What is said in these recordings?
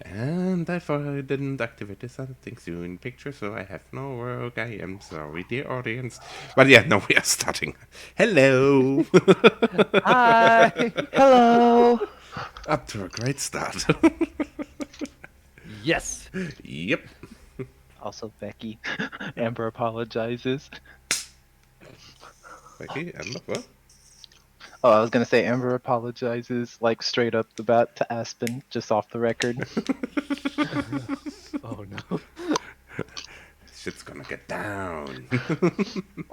And therefore I didn't activate the something soon picture, so I have no work. I am sorry, dear audience. But yeah, no, we are starting. Hello! Hi. Hello. Up to a great start. Yes. Yep. Also, Becky. Amber apologizes. Becky, Amber, what? Oh, I was gonna say Amber apologizes, like straight up the bat to Aspen, just off the record. Oh no. Shit's gonna get down.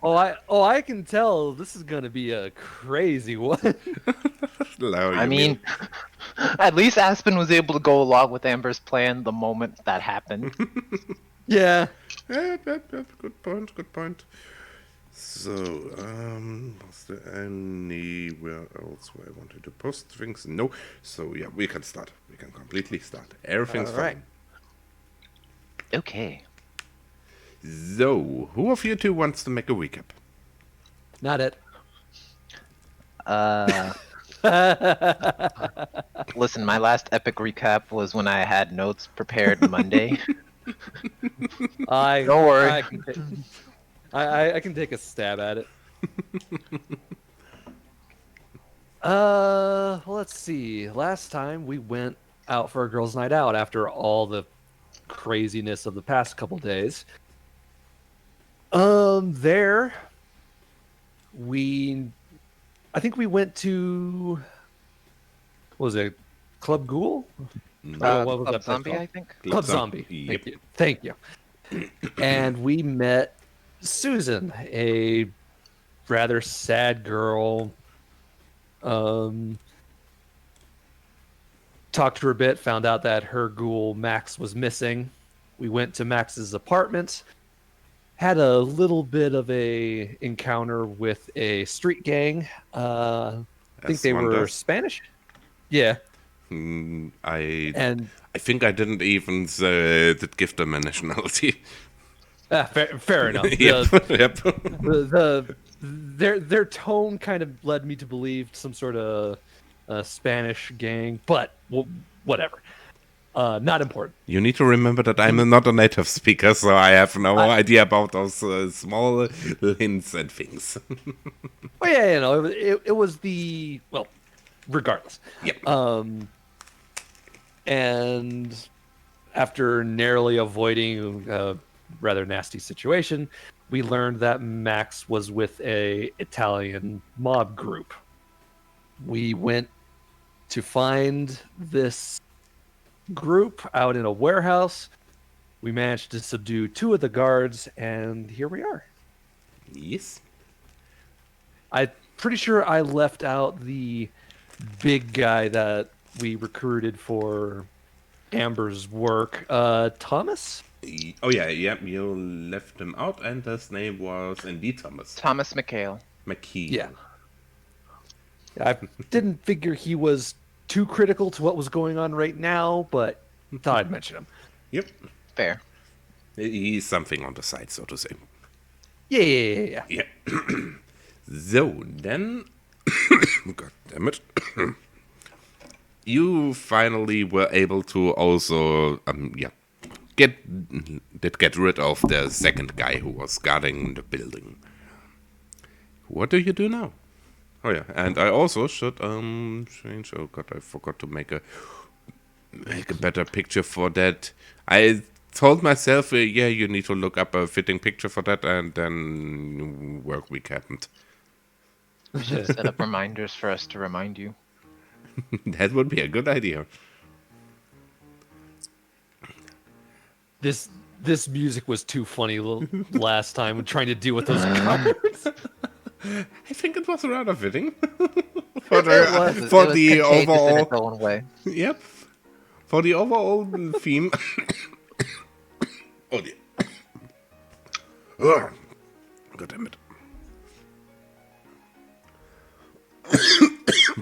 I can tell this is gonna be a crazy one. Hello, I you mean, at least Aspen was able to go along with Amber's plan the moment that happened. Yeah. Good point, good point. So, was there anywhere else where I wanted to post things? No. So, yeah, we can start. We can completely start. Everything's All right. fine. Okay. So, who of you two wants to make a recap? Not it. Listen, my last epic recap was when I had notes prepared Monday. Don't worry. I can take a stab at it. Let's see. Last time we went out for a girls' night out after all the craziness of the past couple days. There I think we went to, what was it, Club Ghoul? What was Club that place Zombie, called? I think. Club Zombie. Yep. Thank you. And we met Susan, a rather sad girl. Talked to her a bit, found out that her ghoul Max was missing. We went to Max's apartment, had a little bit of a encounter with a street gang. I think As they one were does. Spanish. Yeah, I and think I didn't even did give them a nationality. fair enough. Yep. Yep. Their tone kind of led me to believe some sort of Spanish gang, but whatever. Not important. You need to remember that I'm not a native speaker, so I have no idea about those small hints and things. Well, yeah, you know, it was the, well, regardless. Yep. And after narrowly avoiding a rather nasty situation, we learned that Max was with a Italian mob group. We went to find this group out in a warehouse. We managed to subdue 2 of the guards, and here we are. Yes. I'm pretty sure I left out the big guy that we recruited for Amber's work. Thomas? Oh yeah, yep. You left him out, and his name was indeed Thomas Thomas McHale. McKee. Yeah. I didn't figure he was too critical to what was going on right now, but thought I'd mention him. Yep. Fair. He's something on the side, so to say. Yeah. Yeah. So then, God damn it, you finally were able to also, get rid of the second guy who was guarding the building. What do you do now? Oh yeah, and I also should change. Oh god, I forgot to make a better picture for that. I told myself, yeah, you need to look up a fitting picture for that, and then work week happened. We should set up reminders for us to remind you. That would be a good idea. This music was too funny last time when trying to deal with those cards. I think it was rather fitting It was the contagious in overall. its own way. Yep, for the overall theme. Oh dear. Ugh. God damn it.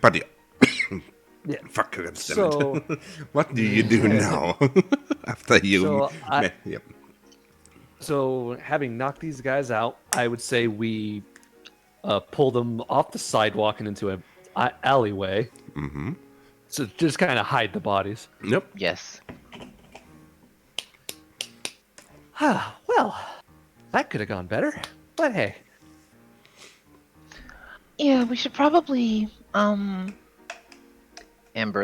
But Yeah. fuck, God damn So- it. What do you do now after you? So Yep. So, having knocked these guys out, I would say we pulled them off the sidewalk and into an alleyway. Mm-hmm. So just kind of hide the bodies. Yep. Yes. Well, that could have gone better. But hey. Yeah, we should probably, Amber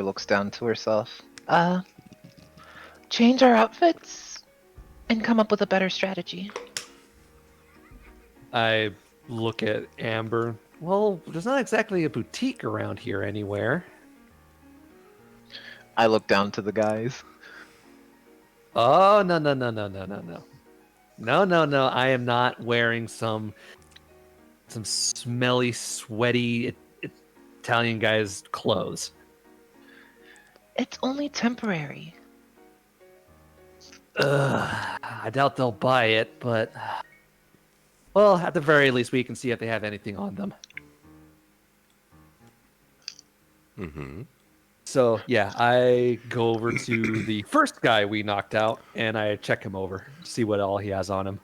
looks down to herself. change our outfits and come up with a better strategy. I look at Amber. Well, there's not exactly a boutique around here anywhere. I look down to the guys. Oh, no. No. I am not wearing some smelly, sweaty Italian guy's clothes. It's only temporary. I doubt they'll buy it, but... Well, at the very least, we can see if they have anything on them. Mm-hmm. So, yeah, I go over to the first guy we knocked out, and I check him over, see what all he has on him.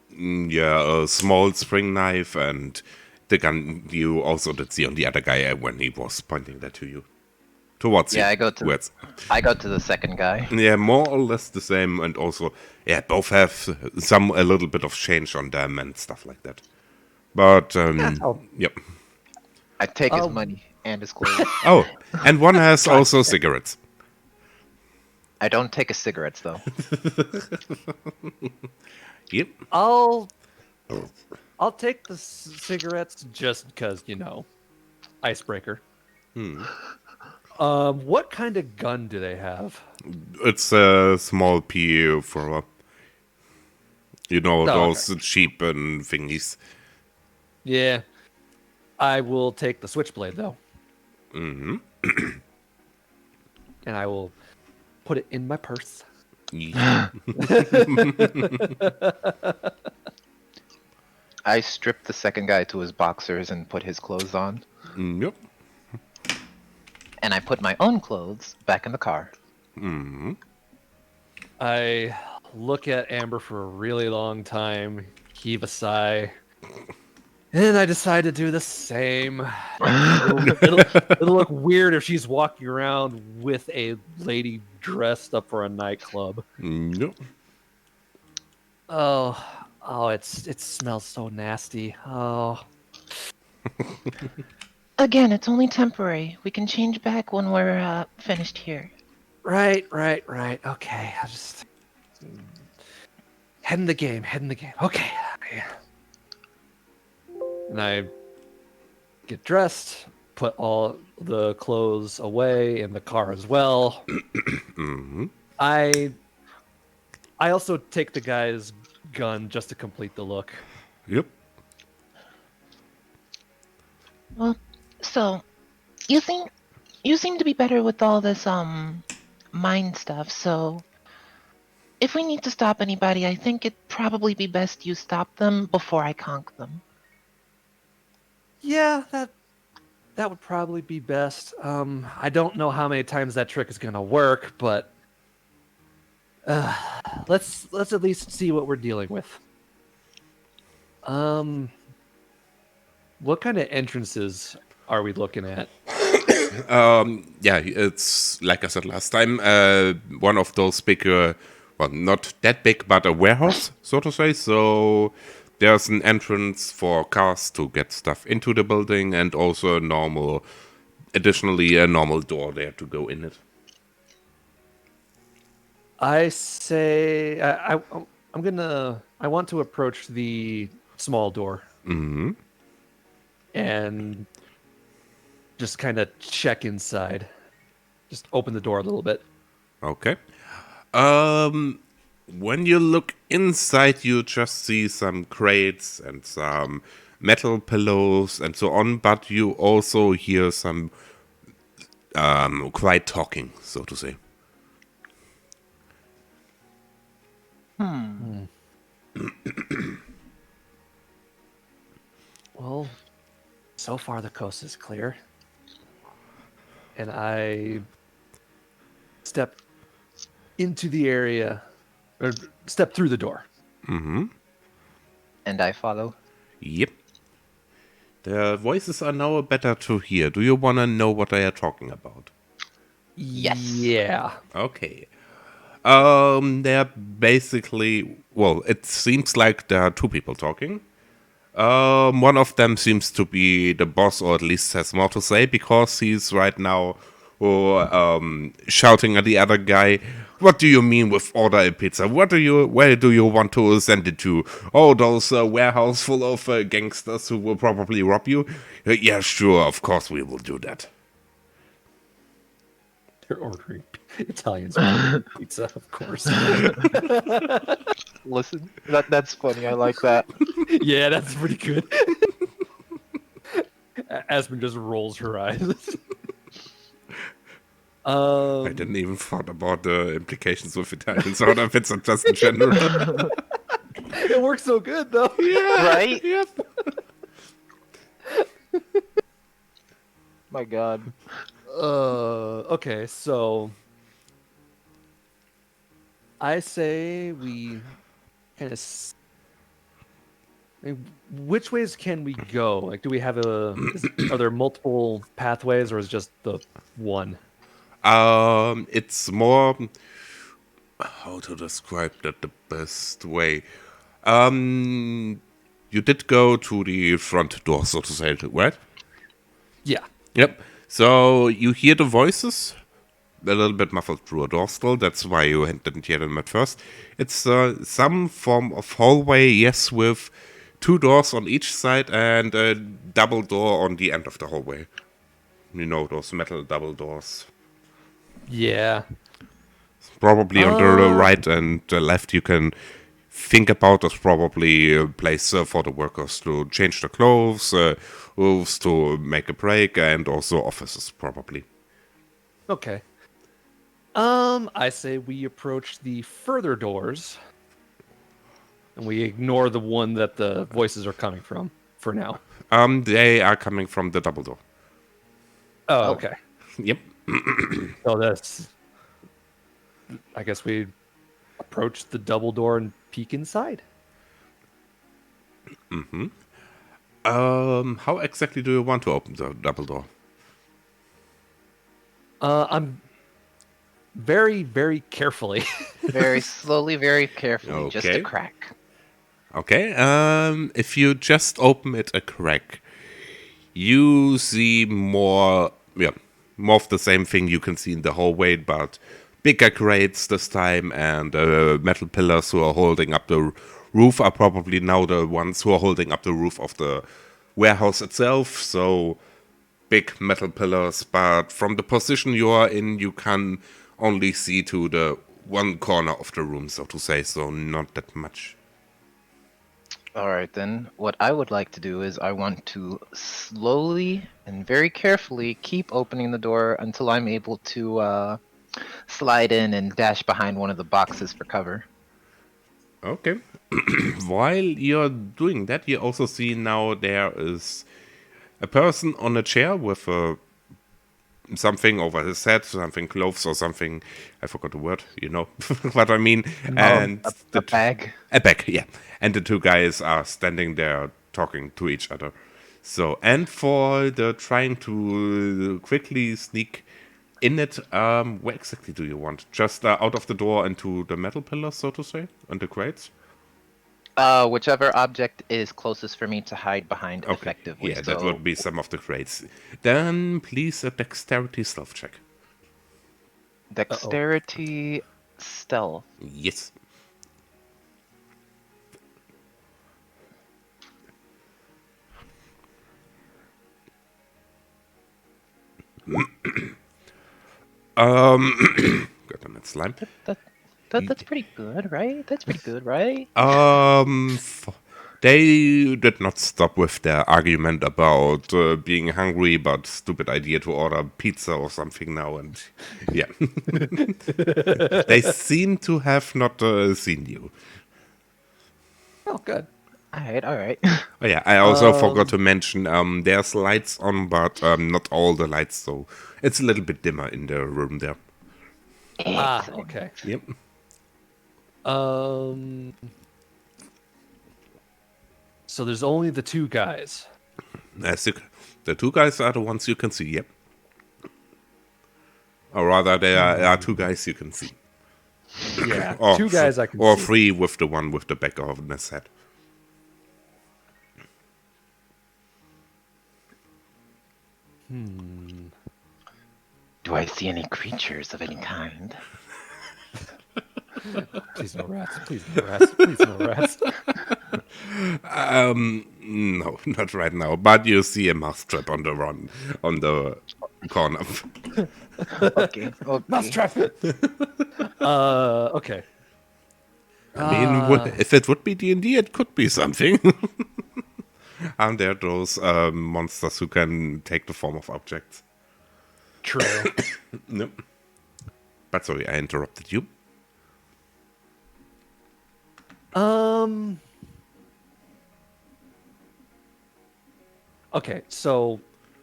Yeah, a small spring knife and the gun you also did see on the other guy when he was pointing that to you. Towards you. Yeah, I go to the second guy. Yeah, more or less the same, and also, yeah, both have a little bit of change on them and stuff like that. But, yep. I take his money and his clothes. Oh, and one has also cigarettes. I don't take his cigarettes though. Yep. I'll take the cigarettes just because, icebreaker. What kind of gun do they have? It's a small PU for, those okay. cheap and thingies. Yeah. I will take the switchblade, though. Mm-hmm. And I will put it in my purse. Yeah. I strip the second guy to his boxers and put his clothes on. Yep. And I put my own clothes back in the car. Mm-hmm. I look at Amber for a really long time, heave a sigh, and I decide to do the same. It'll look weird if she's walking around with a lady dressed up for a nightclub. Yep. Oh, it smells so nasty. Oh. Again, it's only temporary. We can change back when we're finished here. Right. Okay, I'll just head in the game. Okay. And I get dressed, put all the clothes away in the car as well. Mm-hmm. I also take the guy's gun just to complete the look. Yep. Well, so you seem to be better with all this mine stuff. So if we need to stop anybody, I think it'd probably be best you stop them before I conk them. Yeah, that would probably be best. I don't know how many times that trick is gonna work, but let's at least see what we're dealing with. What kind of entrances are we looking at? Yeah, it's like I said last time, one of those big, well, not that big, but a warehouse, so to say. So there's an entrance for cars to get stuff into the building, and also additionally, a normal door there to go in it. I say I want to approach the small door. Mm-hmm. And just kind of check inside. Just open the door a little bit. Okay. When you look inside, you just see some crates and some metal pillows and so on, but you also hear some quiet talking, so to say. Well, so far the coast is clear. And I step into the area, or step through the door. Mm-hmm. And I follow. Yep. The voices are now better to hear. Do you want to know what they are talking about? Yes. Yeah. Okay. They're basically, well, it seems like there are two people talking. One of them seems to be the boss, or at least has more to say, because he's right now shouting at the other guy. What do you mean with order a pizza? Where do you want to send it to? Oh, those warehouse full of gangsters who will probably rob you? Yeah, sure, of course we will do that. They're ordering Italians ordering pizza, of course. Listen, that's funny. I like that. Yeah, that's pretty good. Aspen just rolls her eyes. I didn't even thought about the implications with Italian soda pizza just in general. It works so good though. Right? Yep. My God. Okay, so I say we kind of. Which ways can we go? Like, do we have are there multiple pathways, or is it just the one? It's more how to describe that the best way. You did go to the front door, so to say, right? Yeah. Yep. So you hear the voices, a little bit muffled through a door still. That's why you didn't hear them at first. It's some form of hallway, yes, with two doors on each side and a double door on the end of the hallway. You know, those metal double doors. Yeah. Probably on the right and the left you can think about as probably a place for the workers to change their clothes, roofs to make a break, and also offices probably. Okay. I say we approach the further doors, and we ignore the one that the voices are coming from for now. They are coming from the double door. Oh, okay. Yep. So that's. I guess we approach the double door and peek inside. How exactly do you want to open the double door? I'm very, very carefully. Very slowly, very carefully, just a Okay. crack. Okay, if you just open it a crack, you see more of the same thing you can see in the hallway, but bigger crates this time, and metal pillars who are holding up the roof are probably now the ones who are holding up the roof of the warehouse itself, so big metal pillars, but from the position you are in, you can only see to the one corner of the room, so to say, so not that much. All right, then. What I would like to do is I want to slowly and very carefully keep opening the door until I'm able to slide in and dash behind one of the boxes for cover. Okay. While you're doing that, you also see now there is a person on a chair with something over his head, something clothes or something. I forgot the word, you know what I mean. And A bag. a bag, yeah. And the two guys are standing there talking to each other. So, and for the trying to quickly sneak in it, where exactly do you want? Just out of the door into the metal pillars, so to say, and the crates? Whichever object is closest for me to hide behind effectively. Yeah, that would be some of the crates. Then please a dexterity stealth check. Dexterity, stealth. Yes. Got a minute slime. That's pretty good, right? That's pretty good, right? They did not stop with their argument about being hungry, but stupid idea to order pizza or something now, and yeah. They seem to have not seen you. Oh, good. All right. Oh yeah, I also forgot to mention there's lights on, but not all the lights, so it's a little bit dimmer in the room there. Ah, okay. Yep. So there's only the two guys. The two guys are the ones you can see, yep. Or rather, there are two guys you can see. Yeah, Or two guys I can or see. three with the one with the back of his head. Do I see any creatures of any kind? Please no rats. Please no rats. Please no rats. No, not right now. But you see a mousetrap on the run on the corner. Okay. Mousetrap. Okay. I mean, if it would be D&D, it could be something. And there are those monsters who can take the form of objects. True. No. But sorry, I interrupted you. Okay, so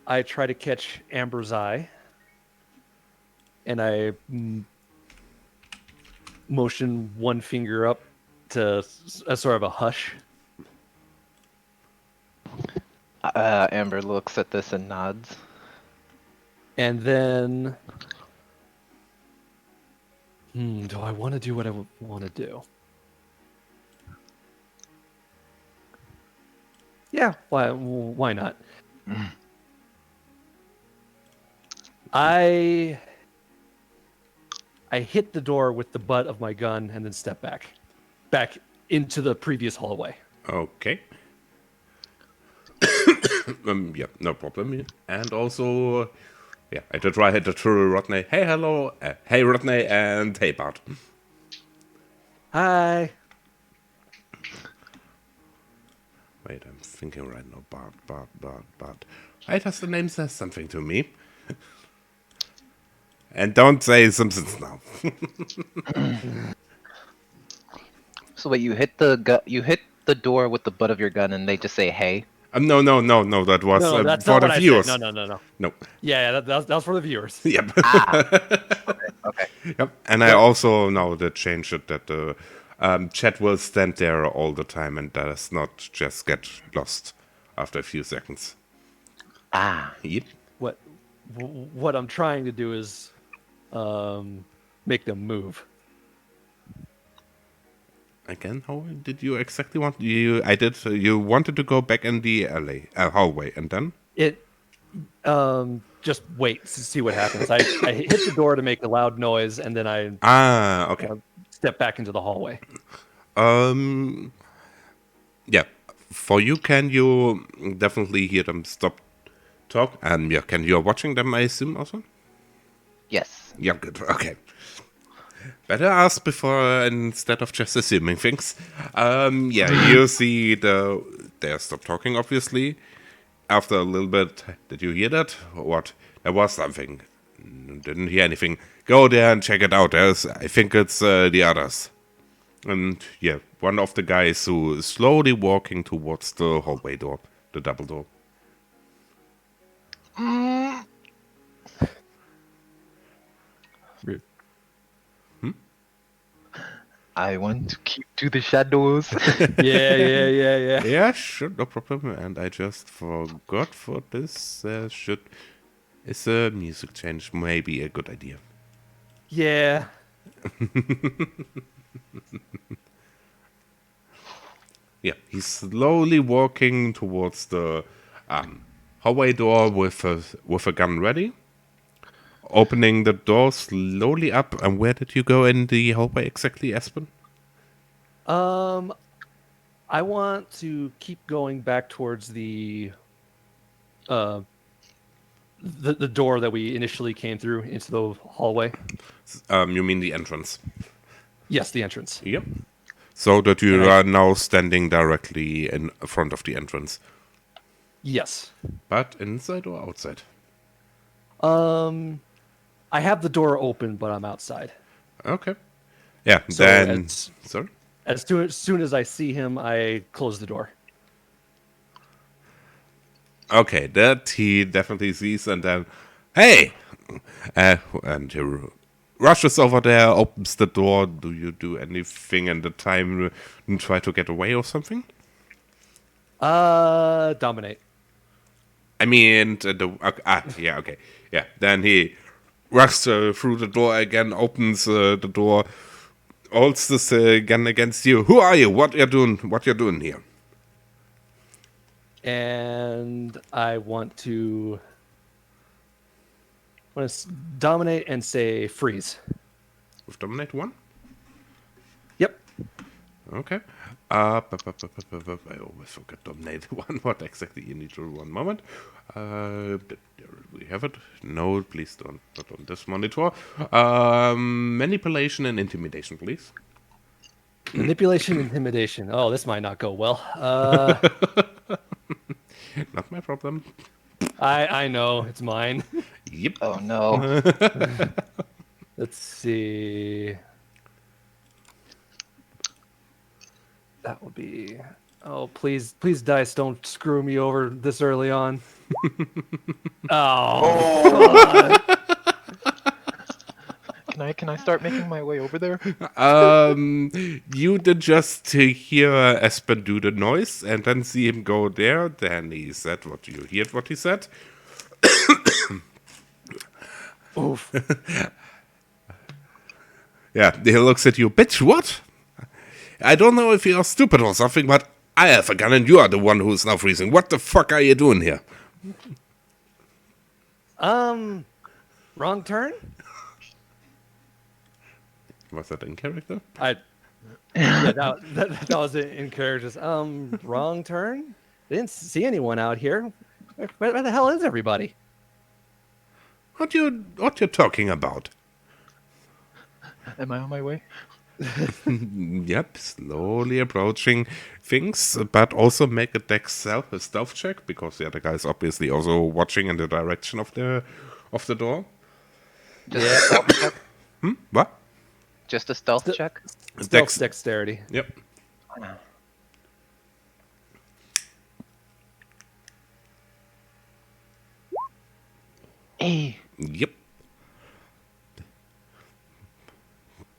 I try to catch Amber's eye, and I motion one finger up to a sort of a hush. Amber looks at this and nods. And then, do I want to do what I want to do? Yeah, why not? I hit the door with the butt of my gun and then step back into the previous hallway. Okay. Yeah, no problem. And also, yeah, I did try to throw Rodney. Hey, hello. Hey, Rodney, and hey, Bart. Hi. Wait, I'm thinking right now. Bart. Why does the name say something to me? And don't say Simpsons now. So wait, you hit the door with the butt of your gun, and they just say "Hey." No. That was No, that's for not the what I viewers. said. No. No. Yeah, that was for the viewers. Yep. Okay. Yep. And I also now that changed it that the chat will stand there all the time and does not just get lost after a few seconds. Yep. What I'm trying to do is make them move. Again, how did you exactly want you? You wanted to go back in the alley hallway, and then Just wait to see what happens. I hit the door to make a loud noise, and then I okay. step back into the hallway. Yeah. For you, can you definitely hear them stop talk? And yeah, you're watching them, I assume, also. Yes. Yeah, good. Okay. Better ask before instead of just assuming things. Yeah, you see they stop talking, obviously. After a little bit, did you hear that? What? There was something. Didn't hear anything. Go there and check it out. I think it's the others. And yeah, one of the guys who is slowly walking towards the hallway door, the double door. I want to keep to the shadows. Yeah. Yeah, sure, no problem. And I just forgot for this. Is a music change maybe a good idea? Yeah. Yeah, he's slowly walking towards the hallway door with a gun ready. Opening the door slowly up. And where did you go in the hallway exactly, Aspen? I want to keep going back towards the door that we initially came through into the hallway. You mean the entrance? Yes, the entrance. Yep. So that you are now standing directly in front of the entrance. Yes. But inside or outside? I have the door open, but I'm outside. Okay. Yeah, So then... Sorry? As soon as I see him, I close the door. Okay, that he definitely sees, and then... Hey! And he rushes over there, opens the door. Do you do anything in the time and try to get away or something? Dominate. I mean, yeah, okay. Yeah, then he rushes through the door again, opens the door, holds this gun against you. Who are you? What you doing? What you doing here? And I want to dominate and say freeze. With dominate 1? Yep. Okay. I always forget dominate 1. What exactly you need to do? 1 moment. There we have it. No, please don't. Not on this monitor. Manipulation and intimidation, please. Manipulation, intimidation. Oh, this might not go well. Not my problem. I know it's mine. Yep. Oh no. Let's see. That will be. Oh, please, dice, don't screw me over this early on. Oh. Can I start making my way over there? You did just hear Aspen do the noise and then see him go there. Then he said what you heard what he said. Oof. Yeah, he looks at you. Bitch, what? I don't know if you're stupid or something, but I have a gun and you are the one who's now freezing. What the fuck are you doing here? Wrong turn? Was that in character? Yeah, that was in characters. Wrong turn? I didn't see anyone out here. Where the hell is everybody? What you talking about? Am I on my way? Yep, slowly approaching things, but also make a dex stealth check because the other guy is obviously also watching in the direction of the door. Just a stealth check? What? Just a stealth check? Stealth dexterity. Yep. Hey. Yep.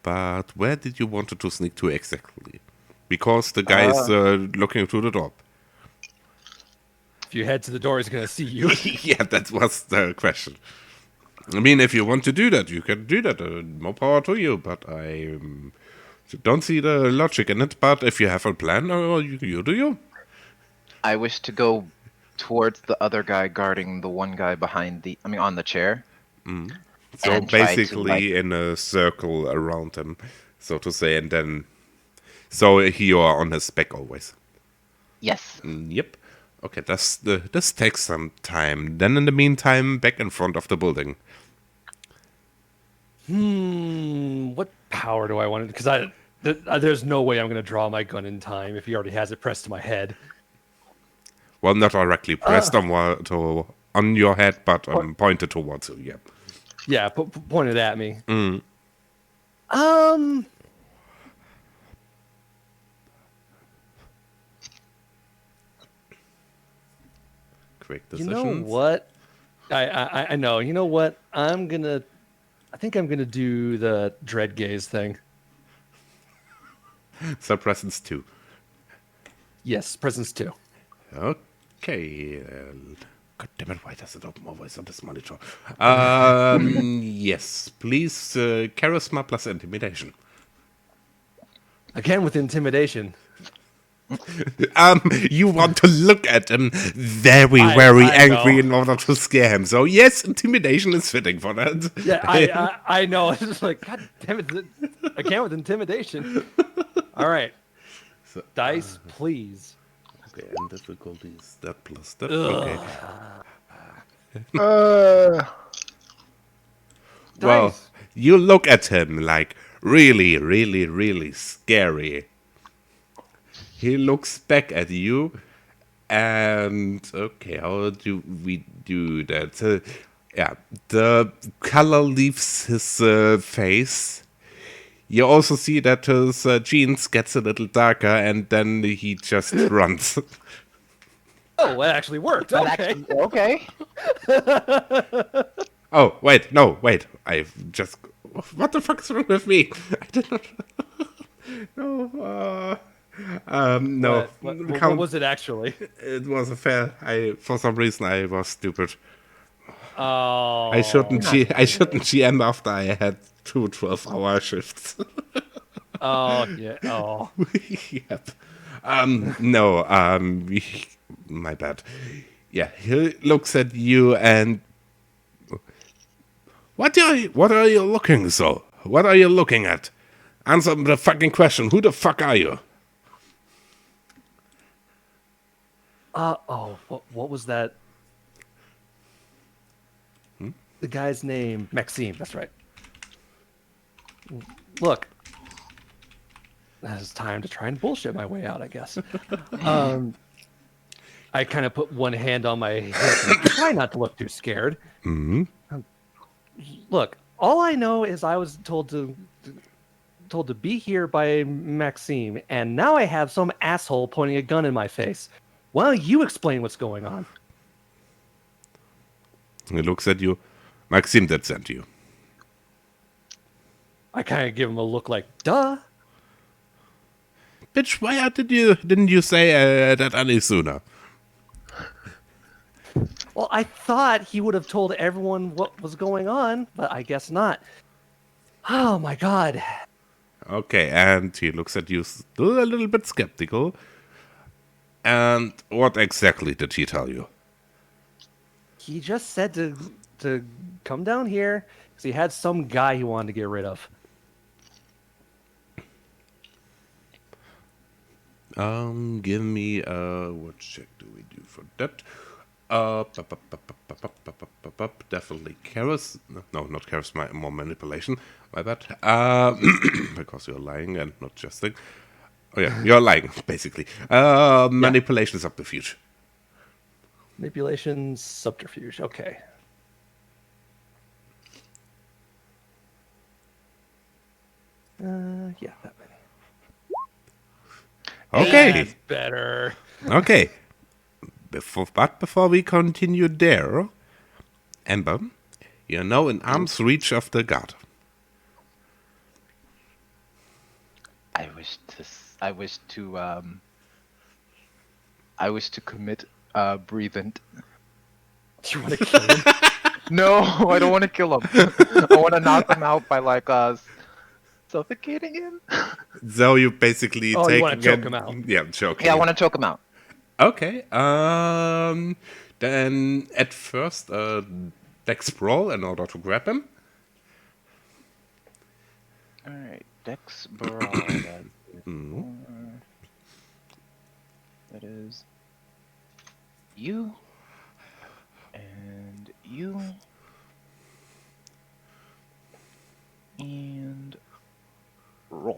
But where did you want to sneak to exactly? Because the guy is looking through the door. If you head to the door, he's going to see you. Yeah, that was the question. I mean, if you want to do that, you can do that. More power to you. But I don't see the logic in it. But if you have a plan, you do you. I wish to go towards the other guy guarding the one guy on the chair. So And try to, basically in a circle around him, so to say, and then so you are on his back always. Yes. Yep. Okay, this takes some time. Then in the meantime, back in front of the building. What power do I want? Because there's no way I'm going to draw my gun in time if he already has it pressed to my head. Well, not directly pressed on your head, but pointed towards you. Yeah. Yeah, pointed at me. Quick You decisions. know what? I know. You know what? I think I'm gonna do the dread gaze thing. So presence 2. Yes, presence 2. Okay. God damn it, why does it open always on this monitor? Yes, please, charisma plus intimidation. Again with intimidation. You want to look at him very angry know. in order to scare him. So yes, intimidation is fitting for that. Yeah, I know. It's just like, God damn it. Again with intimidation. All right. So, Dice, please. okay, and difficulty is that plus that. Okay. Well, Dice. you look at him like really, really, really scary. He looks back at you, and okay, how do we do that? Yeah, the color leaves his face. You also see that his jeans gets a little darker, and then he just runs. Oh, it actually worked. Okay. Okay. Oh, wait, no, wait. I've just... What the fuck's wrong with me? I did not... No, no. What was it actually? It was a fail. For some reason, I was stupid. Oh. I shouldn't GM after I had 2 12-hour shifts. Oh, yeah. Oh. Yep. No, my bad. Yeah, he looks at you and... What are you looking so? What are you looking at? Answer the fucking question. Who the fuck are you? What was that? The guy's name, Maxime. That's right. Look, it's time to try and bullshit my way out, I guess. I kind of put one hand on my hip and try not to look too scared. Mm-hmm. Look, all I know is I was told to be here by Maxime, and now I have some asshole pointing a gun in my face. Why don't you explain what's going on? He looks at you. Maxime that sent you. I kind of give him a look like, duh. Bitch, why didn't you say that any sooner? Well, I thought he would have told everyone what was going on, but I guess not. Oh my god. Okay, and he looks at you still a little bit skeptical. And what exactly did he tell you? He just said to come down here because he had some guy he wanted to get rid of. Give me what check do we do for that? Definitely chaos. No, not charisma, more manipulation. My bad. Because you're lying and not jesting. Oh yeah, you're lying, basically. Manipulation subterfuge. Manipulation subterfuge. Okay. Yeah, that many. Okay. That's better. Okay. Before we continue there, Amber, you're now in arm's reach of the guard. I wish to commit breathant. You want to kill him? No, I don't want to kill him. I want to knock him out by like suffocating him. So you basically Oh, take you want to choke him out? Yeah, choke Yeah, I him. want to choke him out. Okay. Then at first, Dex brawl in order to grab him. All right, Dex brawl. That is you and you and roll.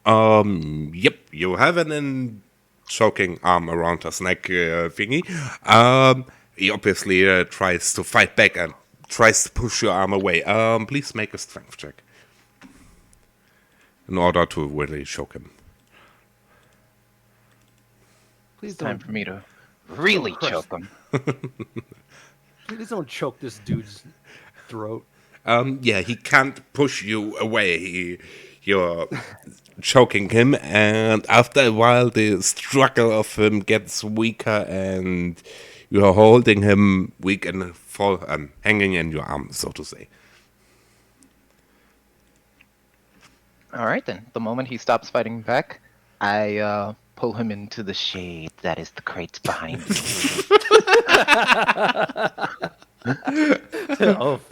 Yep, you have an choking arm around his neck thingy. He obviously tries to fight back and tries to push your arm away. Please make a strength check in order to really choke him. Please Time don't. for me to really Christ. choke him. Please don't choke this dude's throat. Yeah, he can't push you away. You're choking him, and after a while, the struggle of him gets weaker, and you're holding him weak and hanging in your arm, so to say. All right, then. The moment he stops fighting back, I pull him into the shade. That is the crates behind me.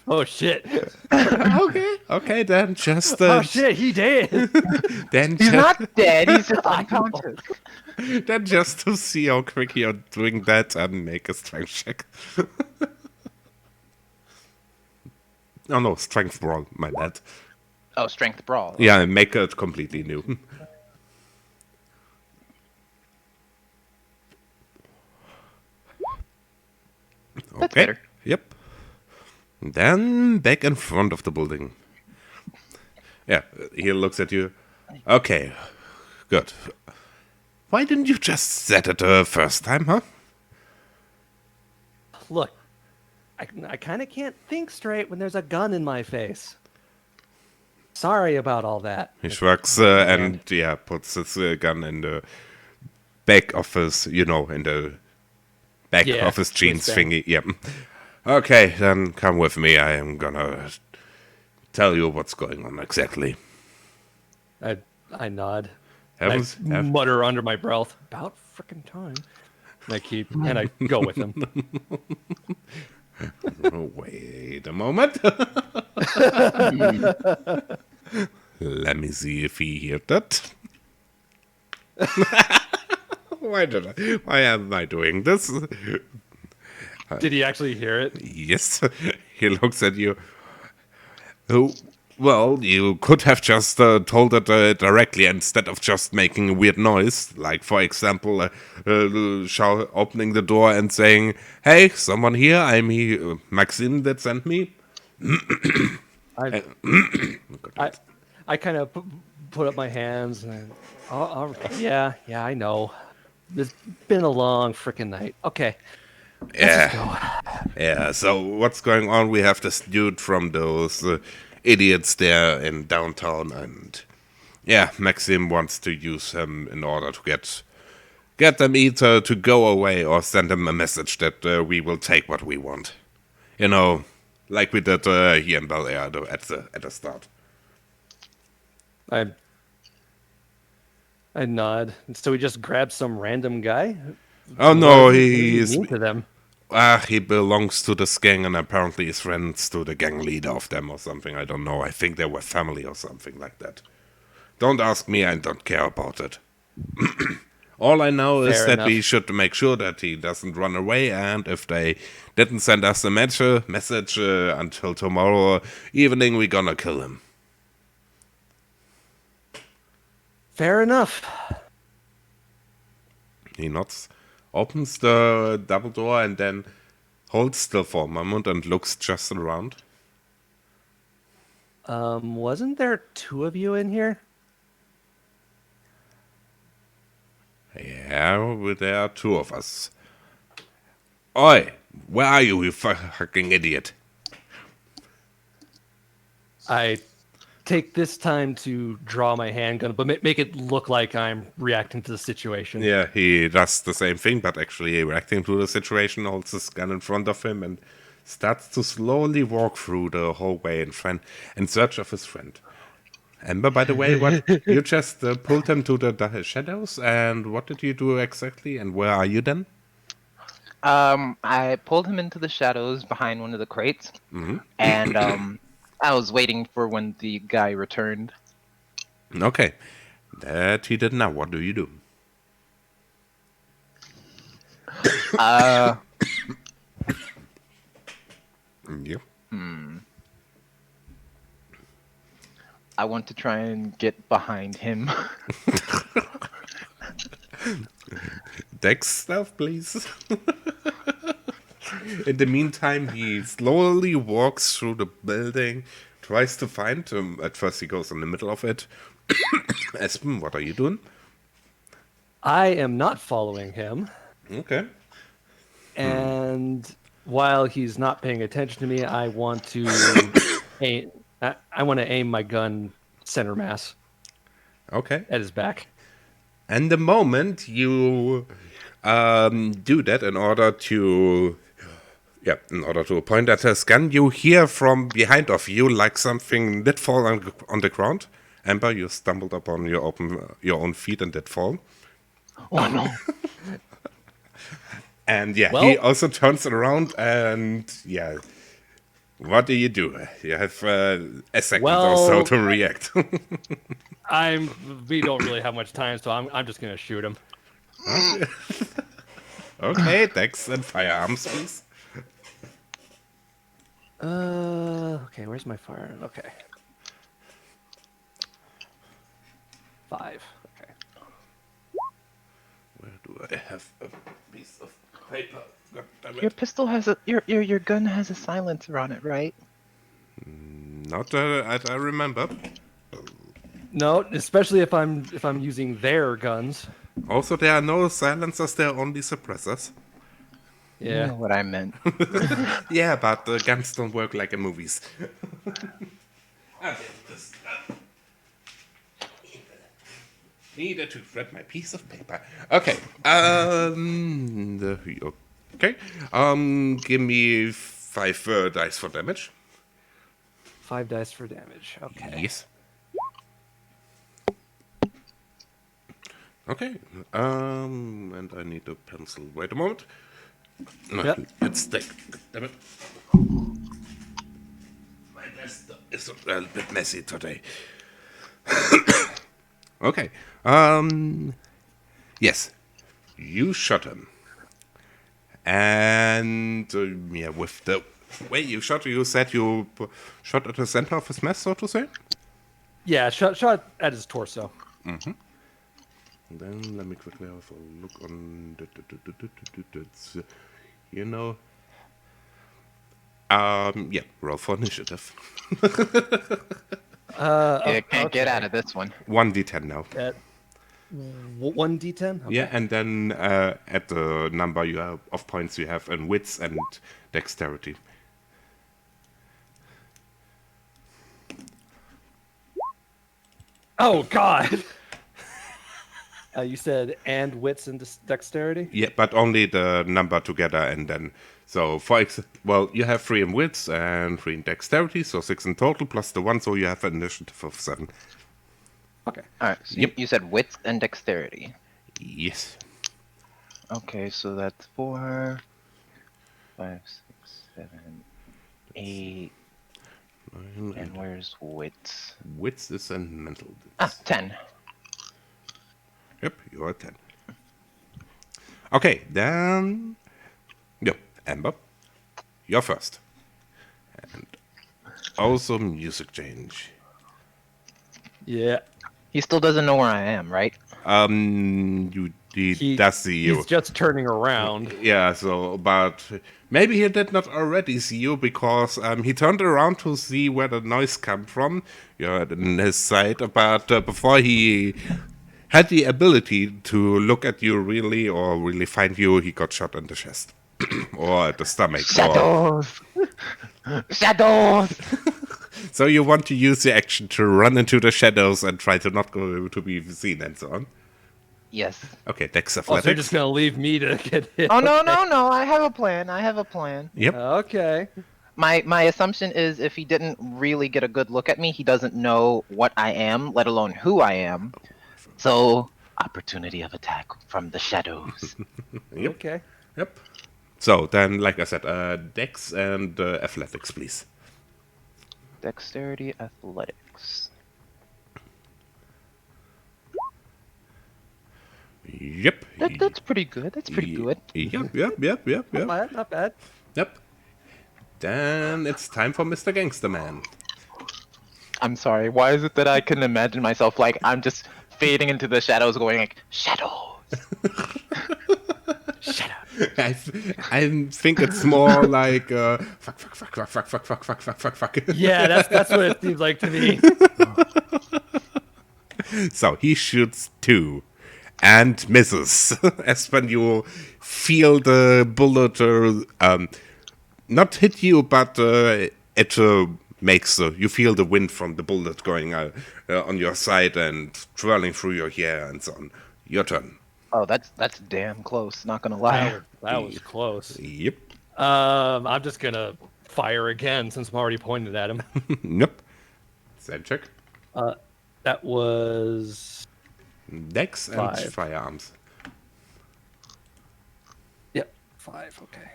oh shit. Okay, then just... Oh shit, he did. Then He's just, not dead. He's just unconscious. then just to see how quick you're doing that, and make a strength check. Oh no, strength brawl, my bad. Oh, strength brawl. Yeah, make it completely new. That's better. Yep. Then back in front of the building. Yeah, he looks at you. Okay, good. Why didn't you just set it the first time, huh? Look, I kind of can't think straight when there's a gun in my face. Sorry about all that. He shrugs and puts his gun in the back of his, in the back of his jeans waistband. thingy. Yep. Okay, then come with me. I am gonna tell you what's going on exactly. I nod. Haven't, I mutter under my breath, about frickin' time. And I go with him. Wait a moment. Let me see if he heard that. Why am I doing this? Did he actually hear it? Yes, he looks at you. Oh, well, you could have just told it directly instead of just making a weird noise. Like, for example, opening the door and saying, "Hey, someone here, I'm here, Maxine that sent me." I kind of put up my hands and yeah, I know. It's been a long frickin' night. Okay, let's just go. Yeah, so what's going on? We have this dude from those idiots there in downtown, and yeah, Maxim wants to use him in order to get them either to go away or send them a message that we will take what we want. You know, like we did here in Bel Air at the start. I nod. So we just grabbed some random guy? Oh no, What do he you is. mean to them? He belongs to this gang and apparently is friends to the gang leader of them or something. I don't know. I think they were family or something like that. Don't ask me. I don't care about it. All I know is Fair that enough. we should make sure that he doesn't run away. And if they didn't send us a message until tomorrow evening, we're gonna kill him. Fair enough. He nods, opens the double door, and then holds still for a moment and looks just around. Wasn't there two of you in here? Yeah, well, there are two of us. Oi, where are you, you fucking idiot? I take this time to draw my handgun, but make it look like I'm reacting to the situation. Yeah, he does the same thing, but actually reacting to the situation, holds his gun in front of him and starts to slowly walk through the hallway in search of his friend. Ember, by the way, what you just pulled him to the shadows, and what did you do exactly, and where are you then? I pulled him into the shadows behind one of the crates, and I was waiting for when the guy returned. Okay, that he did now. What do you do? Yeah. I want to try and get behind him. Dex stuff, please. In the meantime, he slowly walks through the building, tries to find him. At first, he goes in the middle of it. Aspen, what are you doing? I am not following him, Okay. and while he's not paying attention to me, I want to aim my gun center mass Okay. at his back. And the moment you do that, in order to point at his gun, you hear from behind of you like something did fall on the ground. Amber, you stumbled upon your own feet and did fall. Oh no! And yeah, Well- he also turns around and yeah. What do? You have a second or so Well- to react. We don't really have much time, so I'm just gonna shoot him. Okay, Dex and firearms, please. Okay, where's my fire? Okay. 5. Okay. Where do I have a piece of paper? God damn Your it. pistol has your gun has a silencer on it, right? Not that I remember. No, especially if I'm using their guns. Also, there are no silencers, there are only suppressors. You Yeah. know what I meant. Yeah, but the guns don't work like in movies. Needed to shred my piece of paper. Okay. Okay. Give me 5 dice for damage. 5 dice for damage. Okay. Yes. Okay. And I need a pencil. Wait a moment. No, Yep. let's take. Damn it. My desk is a little bit messy today. Okay. Yes. You shot him. And yeah, with the way you shot, you said you shot at the center of his mass, so to say? Yeah, shot at his torso. And then let me quickly have a look on you know. Yeah, roll for initiative. Yeah, can't get out of this one. 1d10 now. At 1d10? Okay. Yeah, and then at the number you have of points you have in wits and dexterity. Oh, God! You said and wits and dexterity? Yeah, but only the number together, and then so well, you have 3 in wits and 3 in dexterity, so 6 in total plus the 1, so you have an initiative of 7. Okay. All right. So Yep. you said wits and dexterity. Yes. Okay, so that's 4, 5, 6, 7, 8. And where's wits? Wits is and mental. Ah, 10. Yep, you're at 10. Okay, then. Yep, Amber, you're first. And also music change. Yeah. He still doesn't know where I am, right? He does see you. He's just turning around. Yeah, so, but maybe he did not already see you because he turned around to see where the noise come from. You're in his side, but before he had the ability to look at you really find you, he got shot in the chest. Or at the stomach. Shadows! Shadows! So you want to use the action to run into the shadows and try to not go to be seen and so on. Yes. Okay, Dex Oh, so you're Athletics. just going to leave me to get hit. Oh, no, no, no. I have a plan. I have a plan. Yep. Okay. My assumption is if he didn't really get a good look at me, he doesn't know what I am, let alone who I am. So, opportunity of attack from the shadows. Yep. Okay. Yep. So then, like I said, Dex and Athletics, please. Dexterity, athletics. Yep. That's pretty good. That's pretty good. Yep. Not bad. Not bad. Yep. Then it's time for Mr. Gangster Man. I'm sorry. Why is it that I can imagine myself like I'm just fading into the shadows, going like shadows? Shadow. I think it's more like fuck. Yeah, that's what it seems like to me. So he shoots 2 and misses. Aspen, you feel the bullet not hit you, but it makes you feel the wind from the bullet going on your side and twirling through your hair and so on. Your turn. Oh, that's damn close. Not gonna lie. That was close. Yep. I'm just gonna fire again since I'm already pointed at him. Yep. Side check. That was Dex and 5. firearms. Yep, 5. Okay.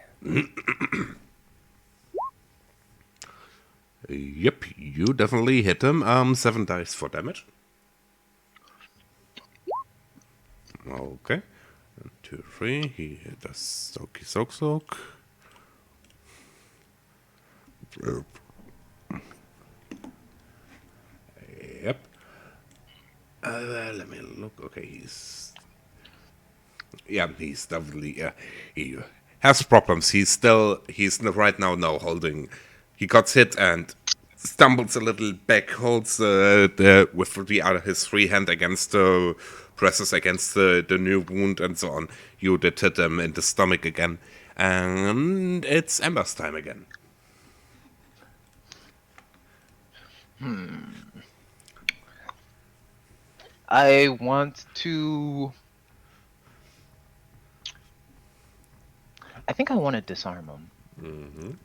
Yep, you definitely hit him. 7 dice for damage. Okay. 1, 2, 3. He hit a soak. Yep. Let me look. Okay, he's definitely he has problems. He's right now holding. He got hit and stumbles a little back, holds with his free hand against presses against the new wound and so on. You did hit him in the stomach again, and it's Amber's time again. I want to. I think I want to disarm him.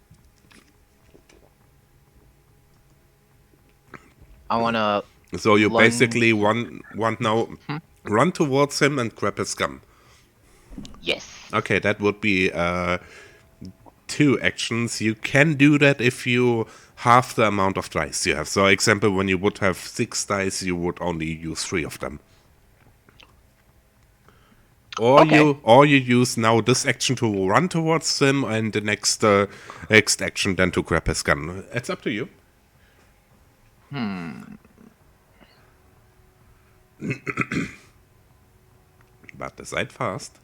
I want to. So you Lunge. basically want now run towards him and grab his gun. Yes. Okay, that would be 2 actions. You can do that if you half the amount of dice you have. So, example, when you would have 6 dice, you would only use 3 of them. Or Okay. you use now this action to run towards him, and the next action then to grab his gun. It's up to you. But decide fast.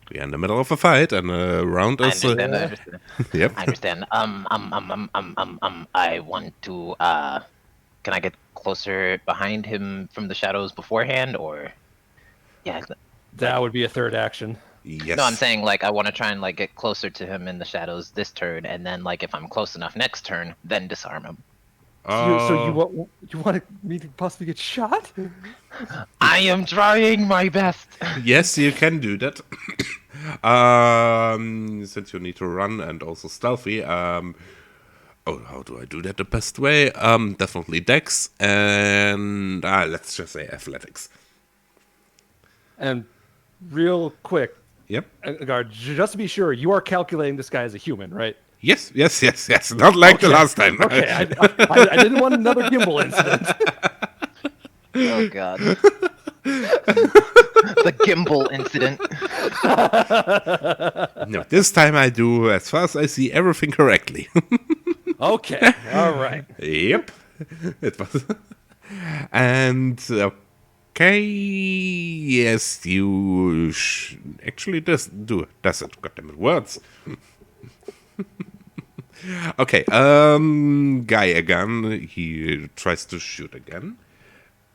We are in the middle of a fight, and round I is. understand. I understand. Yep. I understand. I want to. Can I get closer behind him from the shadows beforehand, or? Yeah. That would be a third action. Yes. No, I'm saying like I want to try and like get closer to him in the shadows this turn, and then like if I'm close enough next turn, then disarm him. So you want me to possibly get shot? I am trying my best. Yes, you can do that. Since you need to run and also stealthy. How do I do that the best way? Definitely Dex and let's just say Athletics. And real quick, Yep. Guard, just to be sure, you are calculating this guy as a human, right? Yes. Not like the last time. Okay, I didn't want another gimbal incident. Oh god. The gimbal incident. No, this time I do, as far as I see, everything correctly. Okay, all right. Yep. It was. And okay, yes, you actually does it. Goddamn it, words. Okay, guy again. He tries to shoot again.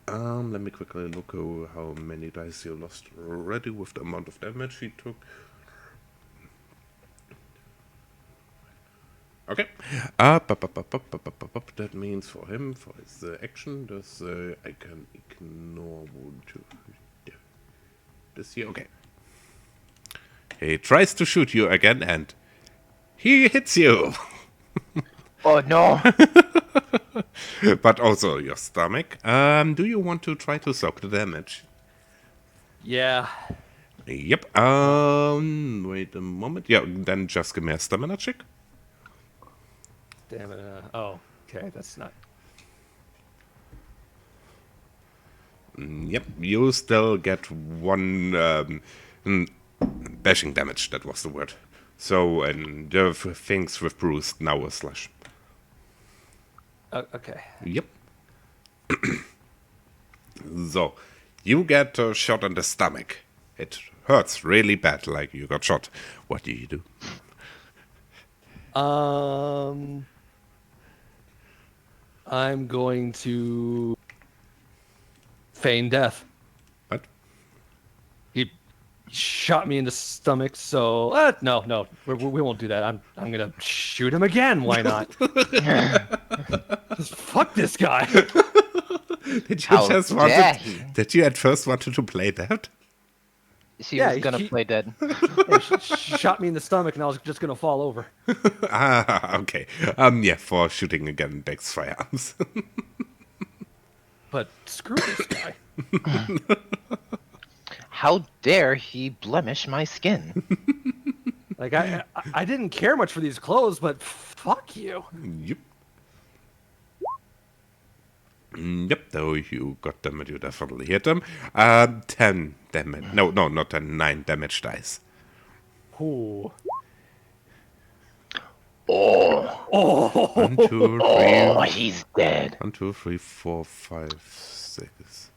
Let me quickly look how many dice you lost already with the amount of damage he took. Okay. That means for him, for his action, this I can ignore this here. Okay. He tries to shoot you again, and he hits you. Oh no. But also your stomach. Do you want to try to soak the damage? Yeah. Yep. Wait a moment. Yeah, then just give me a stamina check. Damn it. Okay, that's not. Yep, you still get 1 bashing damage. That was the word. So, and the things with bruised now a slash. Okay. Yep. So, you get a shot in the stomach. It hurts really bad, like you got shot. What do you do? I'm going to feign death. What? He shot me in the stomach, so no, we won't do that. I'm gonna shoot him again. Why not? Just fuck this guy. Did you How dare he? Did you at first wanted to play that? She was gonna play dead. Yeah, shot me in the stomach, and I was just gonna fall over. Okay. Yeah, for shooting again, Dex firearms. But screw this guy. How dare he blemish my skin? Like I didn't care much for these clothes, but fuck you. Yep. Yep, though you got them and you definitely hit them. 10 damage. No, not 10, 9 damage dice. Ooh. Oh, 1, 2, 3. oh, he's dead. 1, 2, 3, 4, 5, 6.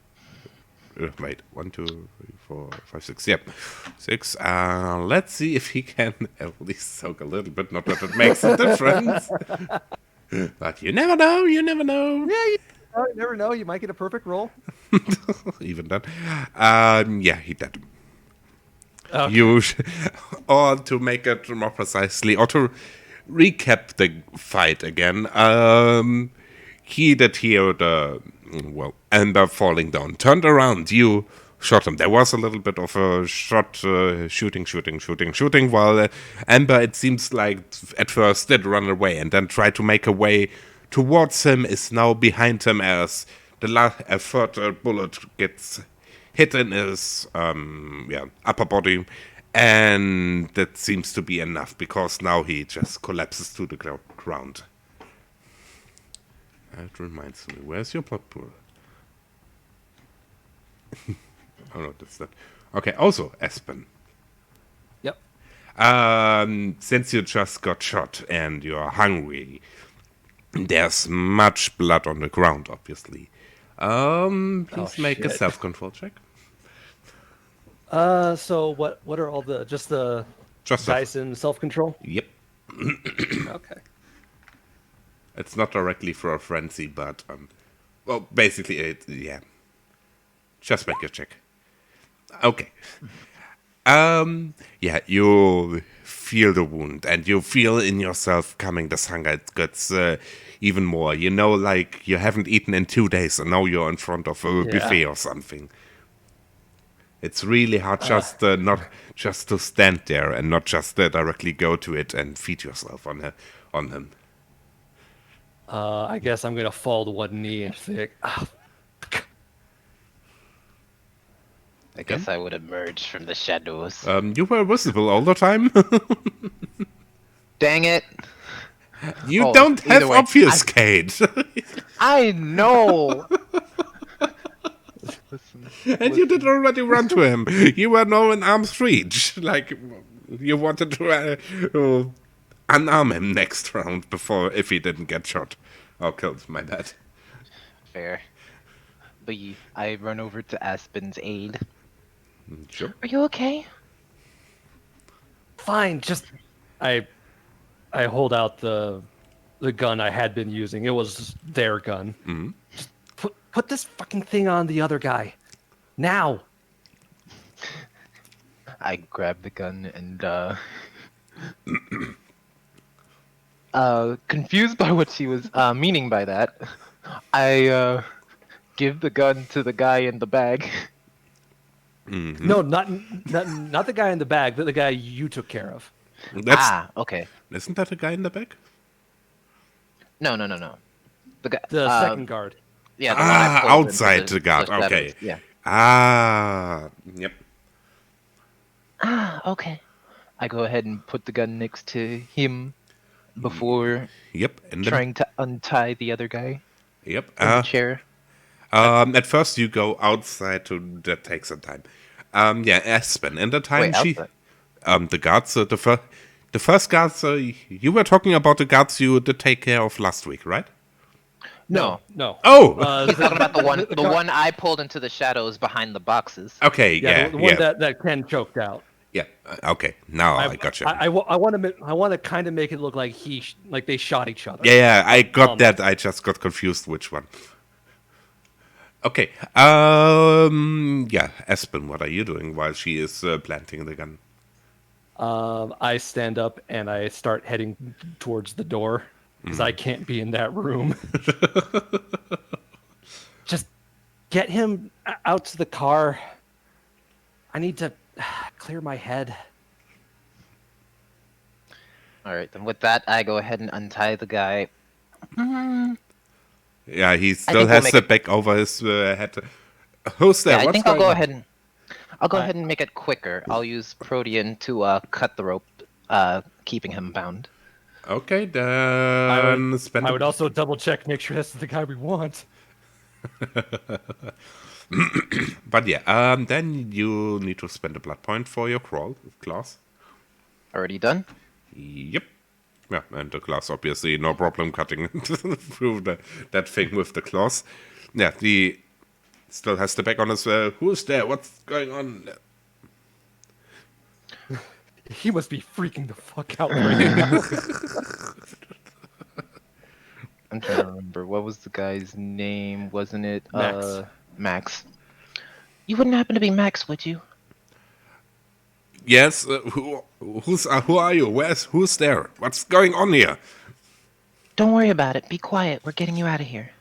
Wait, 1, 2, 3, 4, 5, 6. Yep, 6. Let's see if he can at least soak a little bit. Not that it makes a difference. But you never know. You never know. Yeah, you never know. You might get a perfect roll. Even then. Yeah, he did. Okay. Or to make it more precisely, or to recap the fight again, he did hear the, Amber falling down, turned around, you shot him. There was a little bit of a shot, shooting, while Amber, it seems like at first, did run away and then tried to make a way towards him is now behind him as a third bullet gets hit in his upper body, and that seems to be enough because now he just collapses to the ground. That reminds me, where's your blood pool? Oh no, that's not. Okay, also Aspen. Yep. Since you just got shot and you're hungry, there's much blood on the ground, obviously. Please make a shit. self-control check. So what are all the Just dice in self-control? Yep. Okay. It's not directly for a frenzy, but well, basically, yeah. Just make a check. Okay. Yeah, you feel the wound, and you feel in yourself coming this hunger. It gets even more. You know, like you haven't eaten in 2 days, and now you're in front of a buffet or something. It's really hard not just to stand there and not just directly go to it and feed yourself on him. I guess I'm gonna fall to one knee and say, I guess I would emerge from the shadows. You were visible all the time. Dang it! You don't have either way, obfuscate. I know! And you did already run to him. You were now in arm's reach. Like, you wanted to unarm him next round before, if he didn't get shot. Or killed, my bad. Fair. But I run over to Aspen's aid. Sure. Are you okay? fine, just I hold out the gun I had been using. It was their gun. Mm-hmm. Just put this fucking thing on the other guy. Now. I grab the gun and confused by what she was meaning by that, I give the gun to the guy in the bag. Mm-hmm. No, not the guy in the bag, but the guy you took care of. Okay. Isn't that a guy in the back? No. The guy, The second guard. Yeah. The one I pulled into outside the guard. shadows. Okay. Yeah. Yep. Okay. I go ahead and put the gun next to him before Yep. And then, trying to untie the other guy yep. in the chair. At first you go outside that takes some time. Aspen. In the time Wait, outside? the guards, the first guards, you were talking about the guards you did take care of last week, right? No. Oh! He's talking about the one I pulled into the shadows behind the boxes. Okay, Yeah, the one that Ken choked out. Yeah, okay, now I got you. I want to kind of make it look like they shot each other. Yeah, I got that. I just got confused which one. Okay, Aspen, what are you doing while she is planting the gun? I stand up and I start heading towards the door because I can't be in that room. Just get him out to the car. I need to clear my head. All right, then with that, I go ahead and untie the guy. Yeah, he still has the back over his head. Who's there? Yeah, I think I'll go ahead and make it quicker. I'll use Protean to cut the rope, keeping him bound. Okay, then I would also double check, make sure that's the guy we want. But yeah, then you need to spend a blood point for your class. Already done? Yep. Yeah, and the class obviously no problem cutting through that thing with the claws. Yeah, he still has the back on his. Who's there? What's going on? He must be freaking the fuck out right now. I'm trying to remember. What was the guy's name? Wasn't it Max. Max? You wouldn't happen to be Max, would you? Yes. Who are you? Who's there? What's going on here? Don't worry about it. Be quiet. We're getting you out of here.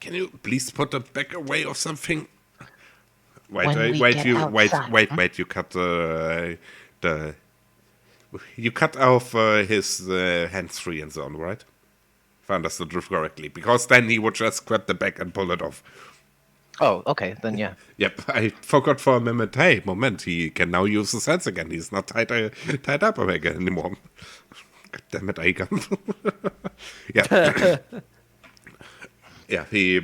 Can you please put the back away or something? When we Wait, get you outside, wait, you cut you cut off his hands free and so on, right? if I understood it correctly. Because then he would just grab the bag and pull it off. Oh, okay, then yeah. Yep, I forgot for a moment. Hey, moment, he can now use his hands again. He's not tied up again anymore. God damn it, Aigan. Yeah. Yeah, he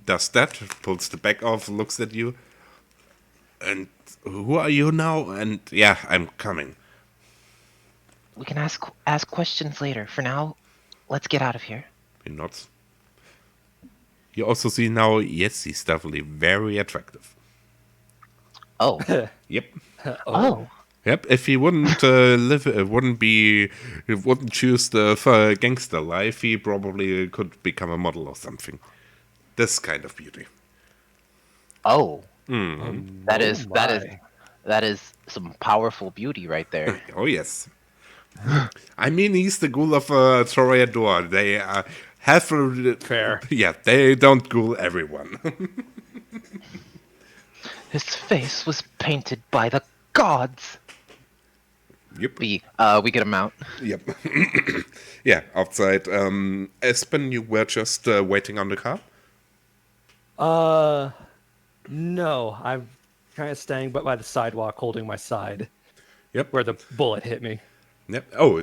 does that, pulls the bag off, looks at you. And who are you now? And yeah, I'm coming. We can ask questions later. For now, let's get out of here. He nods. You also see now, yes, he's definitely very attractive. Oh, Yep. Oh, Yep, if he wouldn't wouldn't choose the gangster life, he probably could become a model or something. This kind of beauty. oh, Mm. that is some powerful beauty right there. Oh, yes. I mean, he's the ghoul of Toreador. They have... Fair. Yeah, they don't ghoul everyone. His face was painted by the gods. Yep. We get him out. Yep. Yeah, outside. Aspen, you were just waiting on the car? No, I'm kind of staying by the sidewalk, holding my side Yep. where the bullet hit me. Yep. Oh,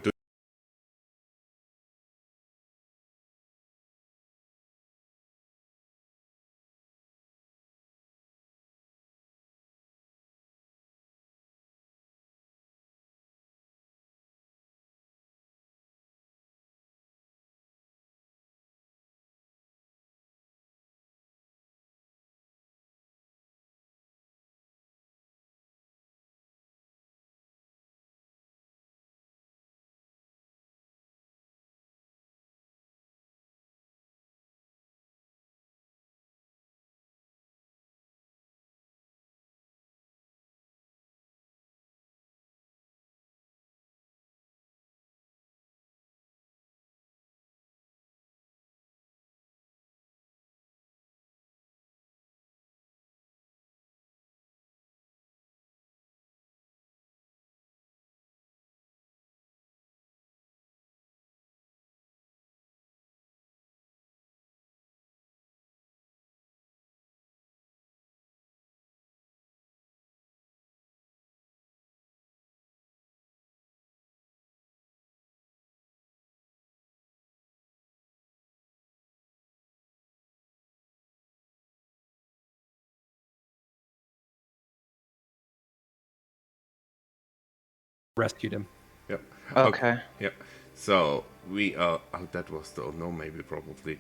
Rescued him. yep. Okay. Yep. So we are. Oh, that was the. No, maybe probably.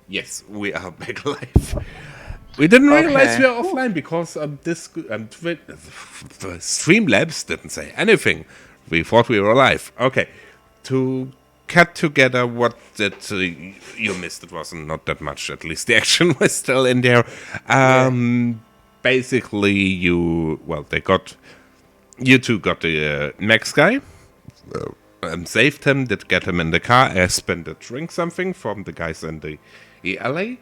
Yes, we are back alive. We didn't realize we are offline because this the Streamlabs didn't say anything. We thought we were alive. Okay, to cut together what that you missed. It wasn't not that much. At least the action was still in there. Basically, you two got the next guy. Saved him, did get him in the car. Aspen did drink something from the guys in the alley.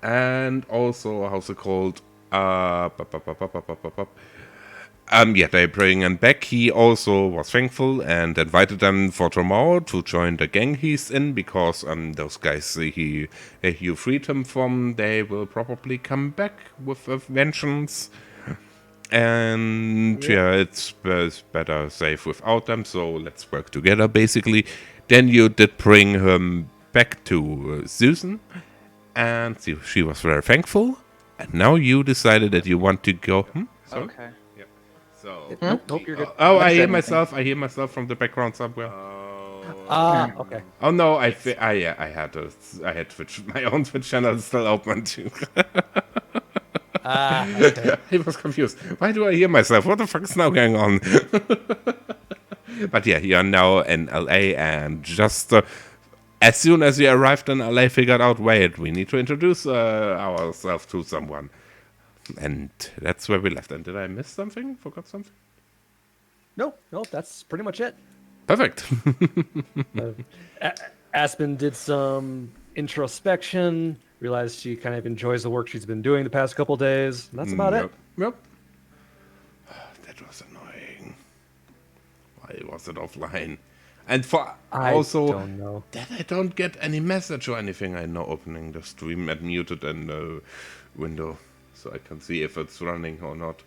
And also, how's it called? Yeah, they bring him back. He also was thankful and invited them for tomorrow to join the gang he's in because those guys you freed him from, they will probably come back with a vengeance. And yeah, it's better safe without them, so let's work together, basically. Then you did bring him back to Susan, and she was very thankful. And now you decided that you want to go. Sorry? Okay. Yeah. So. Nope, you're good. Oh, I I hear said myself. I hear myself from the background somewhere. Okay. Oh no! I had Twitch. My own Twitch channel is still open too. Okay. I was confused. Why do I hear myself? What the fuck is now going on? But yeah, you are now in LA, and just as soon as you arrived in LA, figured out, wait, we need to introduce ourselves to someone. And that's where we left. And did I miss something? Forgot something? No, that's pretty much it. Perfect. Aspen did some introspection, realized she kind of enjoys the work she's been doing the past couple days. And that's about it. Yep. That was annoying. Why was it offline? And for I also don't know. that I don't get any message or anything. I'm now opening the stream and muted in the window so I can see if it's running or not.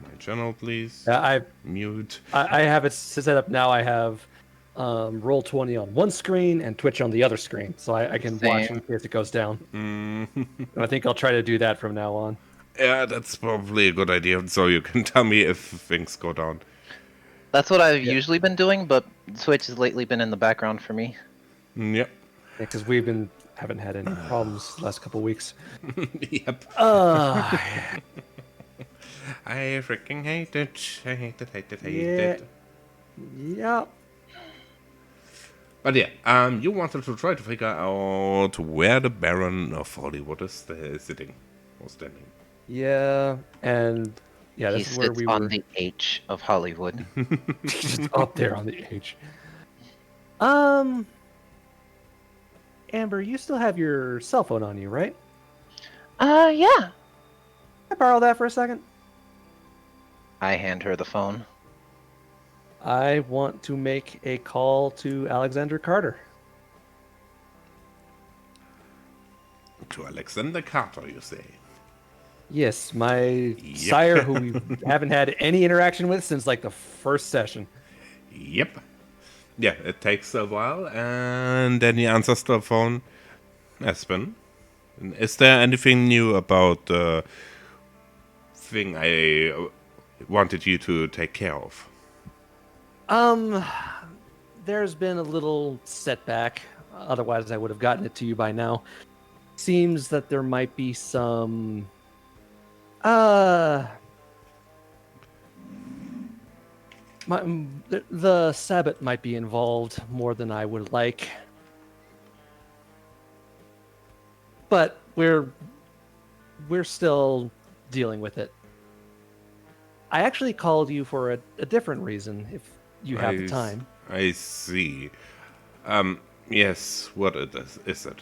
My channel, please. I Mute. have it set up now. I have Roll20 on one screen and Twitch on the other screen, so I can watch Same. in case it goes down. And I think I'll try to do that from now on. Yeah, that's probably a good idea. So you can tell me if things go down. That's what I've usually been doing, but Twitch has lately been in the background for me. Yep. Because haven't had any problems the last couple weeks. Yep. I freaking hate it. I hate it. Yeah. But yeah, you wanted to try to figure out where the Baron of Hollywood is sitting or standing. Yeah, and yeah, He this is where sits we on were. the H of Hollywood. Just up there on the H. Amber, you still have your cell phone on you, right? Yeah. Can I borrow that for a second? I hand her the phone. I want to make a call to Alexander Carter. To Alexander Carter, you say? Yes, my Yep. sire, who we haven't had any interaction with since like the first session. Yep. Yeah, it takes a while, and then he answers the phone. Aspen, is there anything new about the thing I wanted you to take care of? There's been a little setback. Otherwise, I would have gotten it to you by now. Seems that there might be some the Sabbat might be involved more than I would like. But we're still dealing with it. I actually called you for a different reason, if you have the time. I see. Yes, what is it?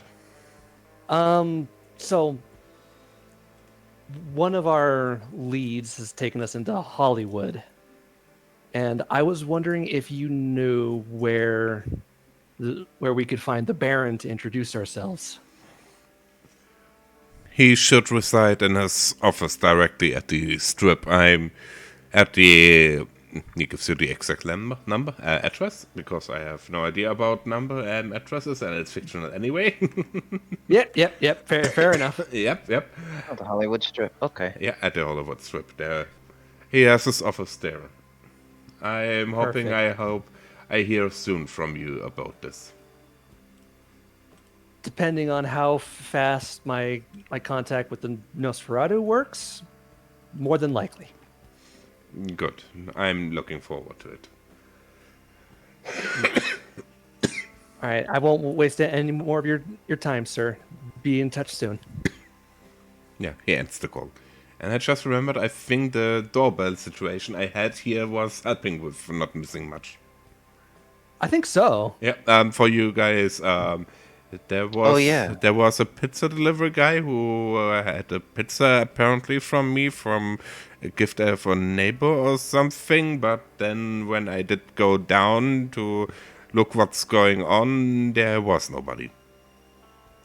So one of our leads has taken us into Hollywood, and I was wondering if you knew where we could find the Baron to introduce ourselves. He should reside in his office directly at the strip. I'm at the... He gives you the exact number, address, because I have no idea about number and addresses, and it's fictional anyway. Yep. Fair enough. Yep. Oh, the Hollywood Strip. Okay. Yeah, at the Hollywood Strip. There, he has his office there. I'm hoping, I hear soon from you about this. Depending on how fast my contact with the Nosferatu works, more than likely. Good. I'm looking forward to it. All right, I won't waste any more of your time, sir. Be in touch soon. Yeah, he ends the call. And I just remembered, I think the doorbell situation I had here was helping with not missing much. I think so. Yeah, for you guys, there was a pizza delivery guy who had a pizza apparently from me from a gift of a neighbor or something, but then when I did go down to look what's going on, there was nobody.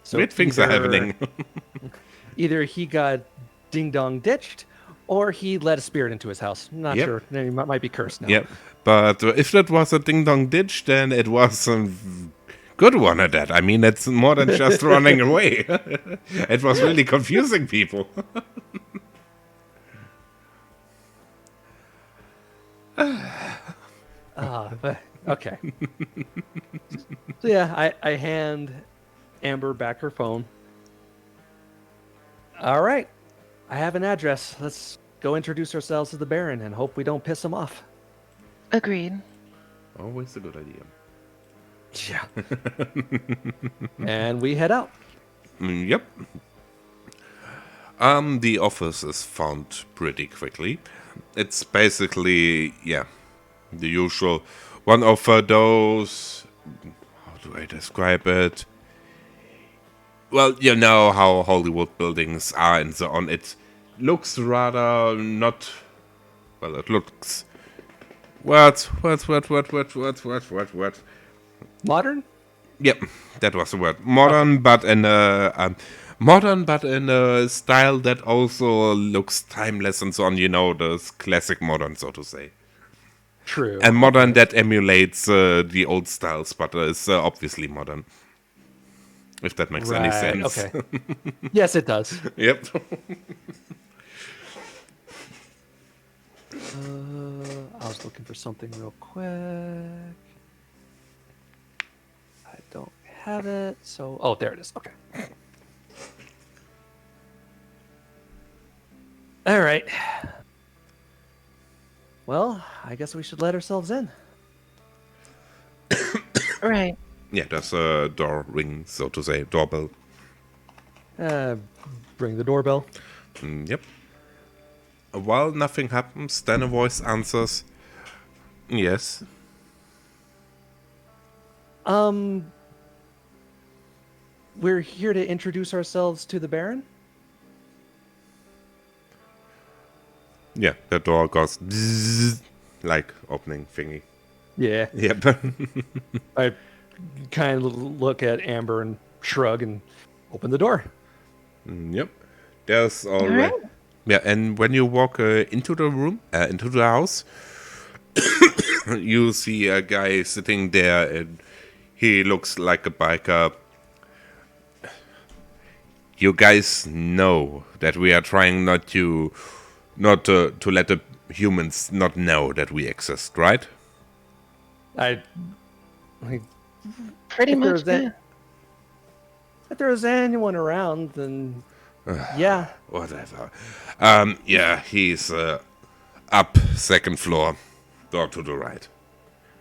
So weird things are happening. Either he got ding-dong ditched, or he let a spirit into his house. Not sure. He might be cursed now. Yep, but if that was a ding-dong ditch, then it was a good one at that. I mean, it's more than just running away. It was really confusing people. Okay. So yeah, I hand Amber back her phone. All right. I have an address. Let's go introduce ourselves to the Baron and hope we don't piss him off. Agreed. Always a good idea. Yeah. And we head out. Yep. The office is found pretty quickly. It's basically, the usual one of those... How do I describe it? Well, you know how Hollywood buildings are and so on. It looks rather not... Well, it looks What? Modern? Yep, that was the word. Modern, but in a style that also looks timeless and so on. You know, this classic modern, so to say. True. And modern that emulates the old styles, but is obviously modern. If that makes any sense. Okay. Yes, it does. Yep. I was looking for something real quick. I don't have it, so... Oh, there it is. Okay. All right. Well, I guess we should let ourselves in. Right. Yeah, there's a door ring, so to say, doorbell. Ring the doorbell. Yep. While nothing happens, then a voice answers, yes. We're here to introduce ourselves to the Baron. Yeah, the door goes bzzz, like opening thingy. Yeah. Yep. I kind of look at Amber and shrug and open the door. Yep. There's already... Alright. Yeah, and when you walk into the room, into the house, you see a guy sitting there, and he looks like a biker. You guys know that we are trying not to let the humans not know that we exist, right? I Pretty If much, there's a- yeah. if there's anyone around, then yeah. Whatever. Yeah, he's up second floor, door to the right.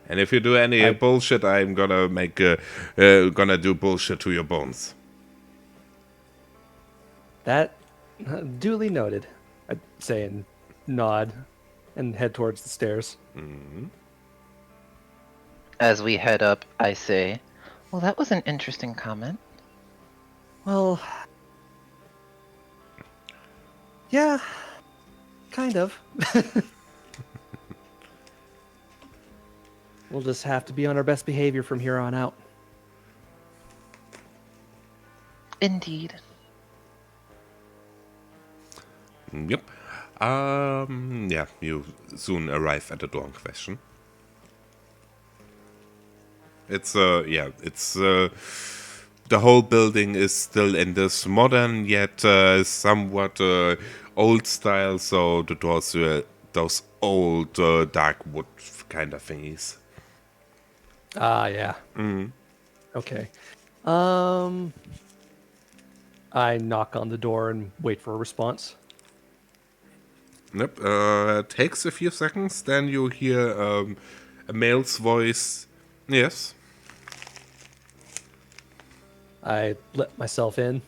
And if you do any bullshit, I'm gonna gonna do bullshit to your bones. That duly noted. I'd say and nod and head towards the stairs. As we head up, I say, Well, that was an interesting comment. Well, yeah, kind of. We'll just have to be on our best behavior from here on out. Indeed. Yep. Yeah, you soon arrive at the door in question. It's the whole building is still in this modern yet somewhat old style, so the doors were those old dark wood kind of thingies. Ah, yeah. Okay. I knock on the door and wait for a response. Yep. Takes a few seconds, then you hear a male's voice. Yes. I let myself in.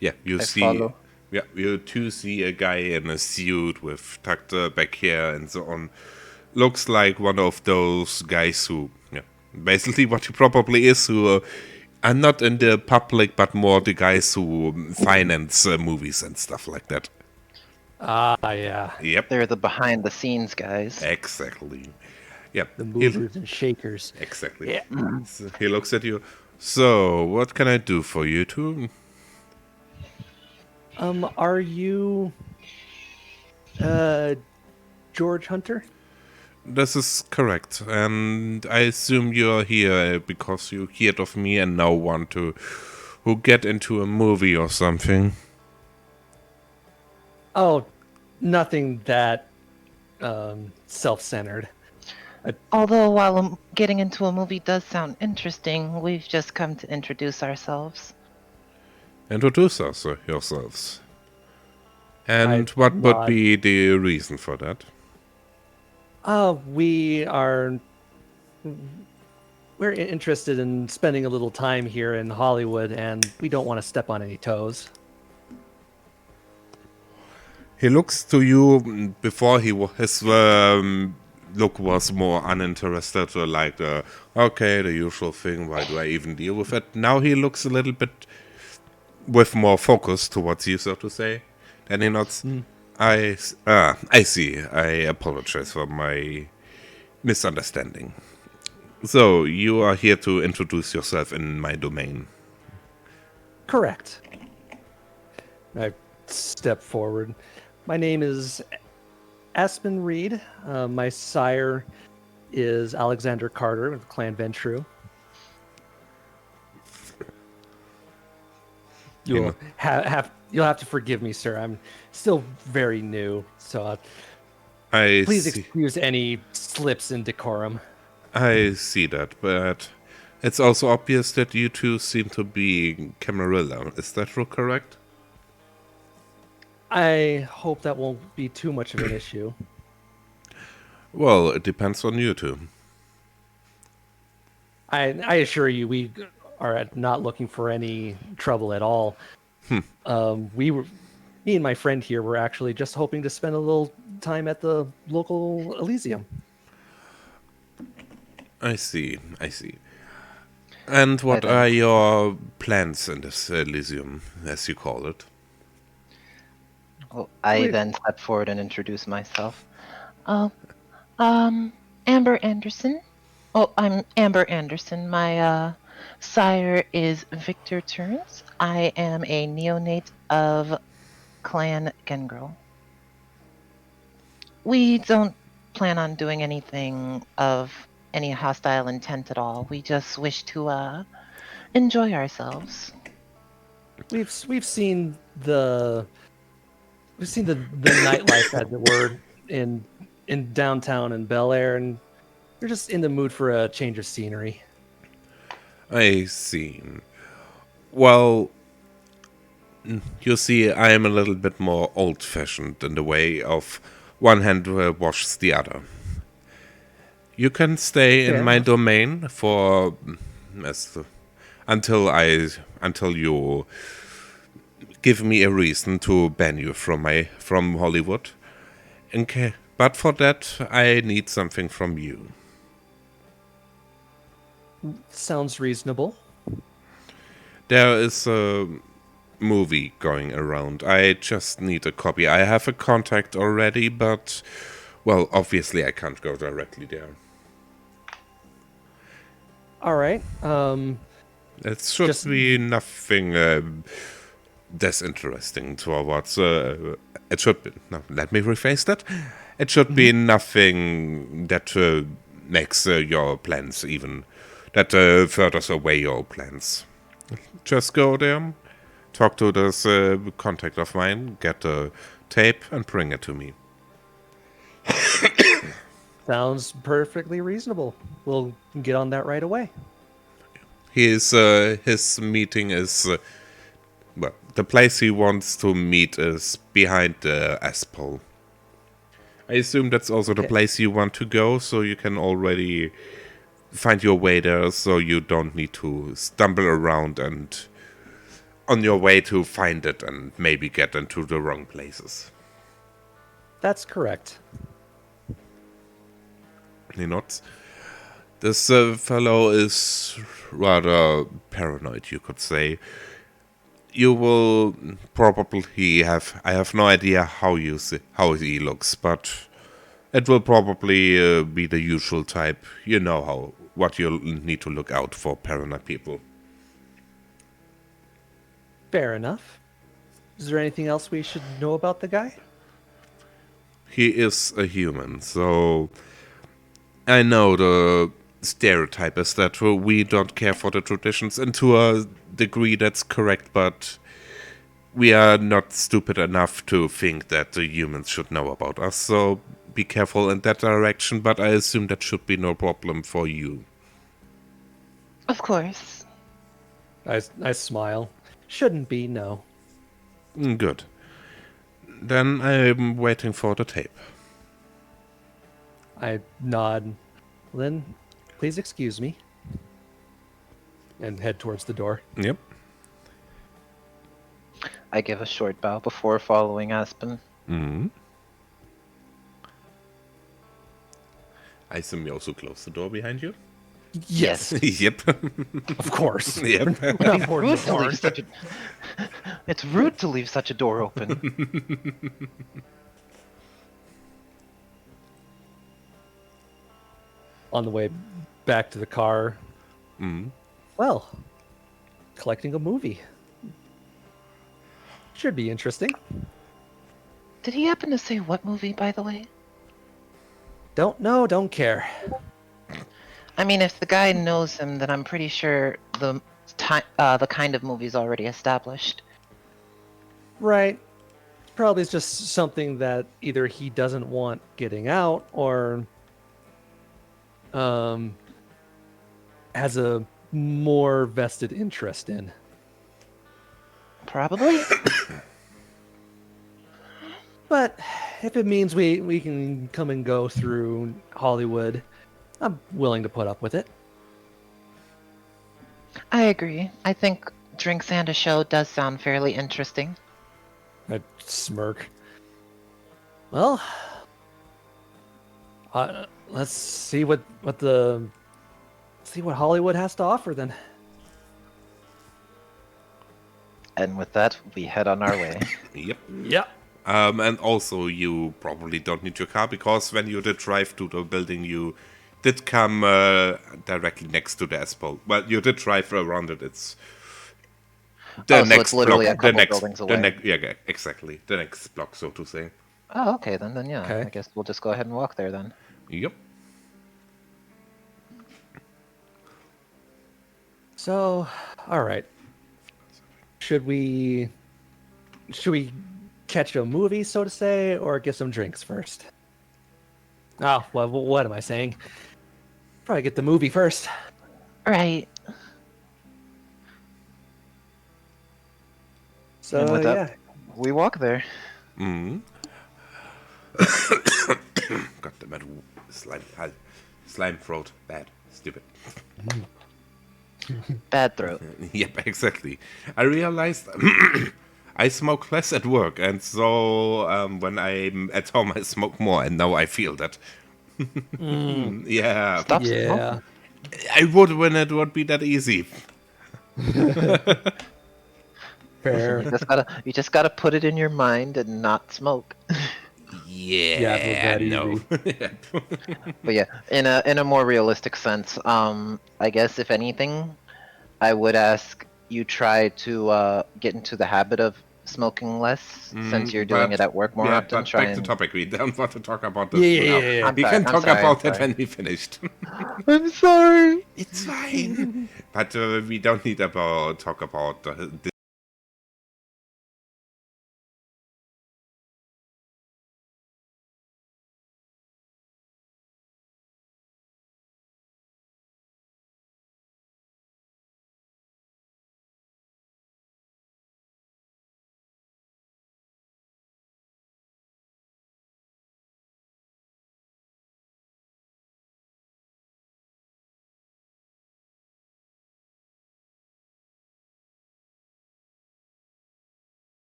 Yeah, you I see. follow. Yeah, you too see a guy in a suit with tucked back hair and so on. Looks like one of those guys who, yeah, basically what he probably is, who are not in the public, but more the guys who finance movies and stuff like that. Ah, yeah. Yep, They're the behind the scenes guys. exactly. Yep, The movers and shakers. exactly. Yeah. So he looks at you. So, what can I do for you two? Are you George Hunter? This is correct, and I assume you're here because you heard of me and now want to get into a movie or something. Oh, nothing that self-centered. Although, while getting into a movie does sound interesting, we've just come to introduce ourselves. Introduce us yourselves. And what would nod. be the reason for that? We're interested in spending a little time here in Hollywood, and we don't want to step on any toes. He looks to you before his look was more uninterested, like okay, the usual thing. Why do I even deal with it? Now he looks a little bit with more focus towards you, so to say. Then he nods. I see. I apologize for my misunderstanding. So, you are here to introduce yourself in my domain. Correct. I step forward. My name is Aspen Reed. My sire is Alexander Carter with Clan Ventrue. You'll have to forgive me, sir. I'm still very new, so please excuse any slips in decorum. I see that, but it's also obvious that you two seem to be Camarilla. Is that correct? I hope that won't be too much of an issue. Well, it depends on you two. I assure you, we are not looking for any trouble at all. Me and my friend here were actually just hoping to spend a little time at the local Elysium. I see. And what are your plans in this Elysium, as you call it? Well, I then step forward and introduce myself. Amber Anderson. Oh, I'm Amber Anderson. My sire is Victor Turns. I am a neonate of Clan Gangrel. We don't plan on doing anything of any hostile intent at all. We just wish to enjoy ourselves. We've seen the nightlife, as it were, in downtown and Bel Air, and we're just in the mood for a change of scenery. I see. Well, you see, I am a little bit more old-fashioned in the way of one hand washes the other. You can stay in my domain for until you give me a reason to ban you from Hollywood. Okay, but for that, I need something from you. Sounds reasonable. There is a movie going around. I just need a copy. I have a contact already, but, well, obviously I can't go directly there. All right. It should be nothing disinteresting towards. It should be. No, let me rephrase that. It should be nothing that makes your plans even. That furthers away your plans. Just go there, talk to this contact of mine, get a tape, and bring it to me. Sounds perfectly reasonable. We'll get on that right away. His meeting is well, the place he wants to meet is behind the Aspen. I assume that's also the place you want to go, so you can already find your way there, so you don't need to stumble around and on your way to find it and maybe get into the wrong places. That's correct. Not. This fellow is rather paranoid, you could say. You will probably have... I have no idea how he looks, but it will probably be the usual type. You know what you'll need to look out for paranoid people. Fair enough. Is there anything else we should know about the guy? He is a human, so... I know the stereotype is that we don't care for the traditions, and to a degree that's correct, but we are not stupid enough to think that the humans should know about us, so be careful in that direction, but I assume that should be no problem for you. Of course. I smile. Shouldn't be, no. Good. Then I'm waiting for the tape. I nod. Well, then, please excuse me. And head towards the door. Yep. I give a short bow before following Aspen. Mm-hmm. I assume you also close the door behind you? Yes. Yep. Of course. Yep. It's rude to leave such a door open. on the way back to the car. Mm. Well, collecting a movie. Should be interesting. Did he happen to say what movie, by the way? Don't know, don't care. I mean, if the guy knows him, then I'm pretty sure the kind of movie's already established. Right. Probably it's just something that either he doesn't want getting out or has a more vested interest in. Probably. But if it means we can come and go through Hollywood, I'm willing to put up with it. I agree. I think drinks and a show does sound fairly interesting. I smirk. Well, let's see what Hollywood has to offer then. And with that, we head on our way. Yep. Yeah. And also, you probably don't need your car, because when you did drive to the building, you did come directly next to the Aspen. Well, you did drive around it. It's the So next it's literally block. a couple buildings away. Yeah, exactly. The next block, so to say. Oh, okay, then yeah. Okay. I guess we'll just go ahead and walk there then. Yep. So, all right. Should we catch a movie, so to say, or get some drinks first? Oh, well, what am I saying? Probably get the movie first. Right. So, And with yeah. that, we walk there. Mm. God damn it. Slime throat. Bad. Stupid. Bad throat. Yep, exactly. I realized I smoke less at work, and so when I'm at home, I smoke more, and now I feel that. Yeah. Stop Yeah. I would when it would be that easy. Fair. You just gotta put it in your mind and not smoke. Yeah, it was no. But yeah, in a more realistic sense, I guess if anything, I would ask you try to get into the habit of smoking less, since you're doing it at work more often. But Try back to and... topic. We don't want to talk about this Yeah, now. yeah. We can talk about it when we finished. I'm sorry. It's fine. But we don't need talk about this.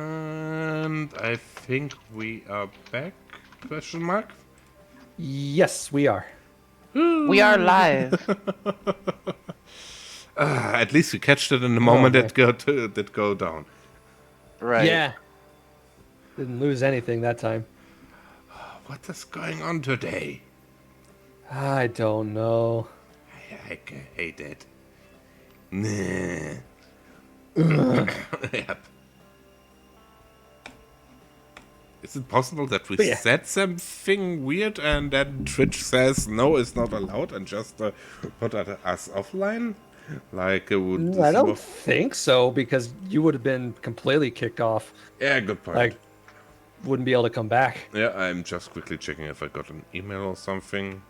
And I think we are back? Question mark. Yes, we are. We are live. At least we catched it in the moment man. it did go down. Right. Yeah. Didn't lose anything that time. What is going on today? I don't know. I hate it. Nah. Yep. Is it possible that we But yeah. said something weird and then Twitch says no, it's not allowed and just put us offline? Like, I don't think so, because you would have been completely kicked off. Yeah, good point. Like, wouldn't be able to come back. Yeah, I'm just quickly checking if I got an email or something.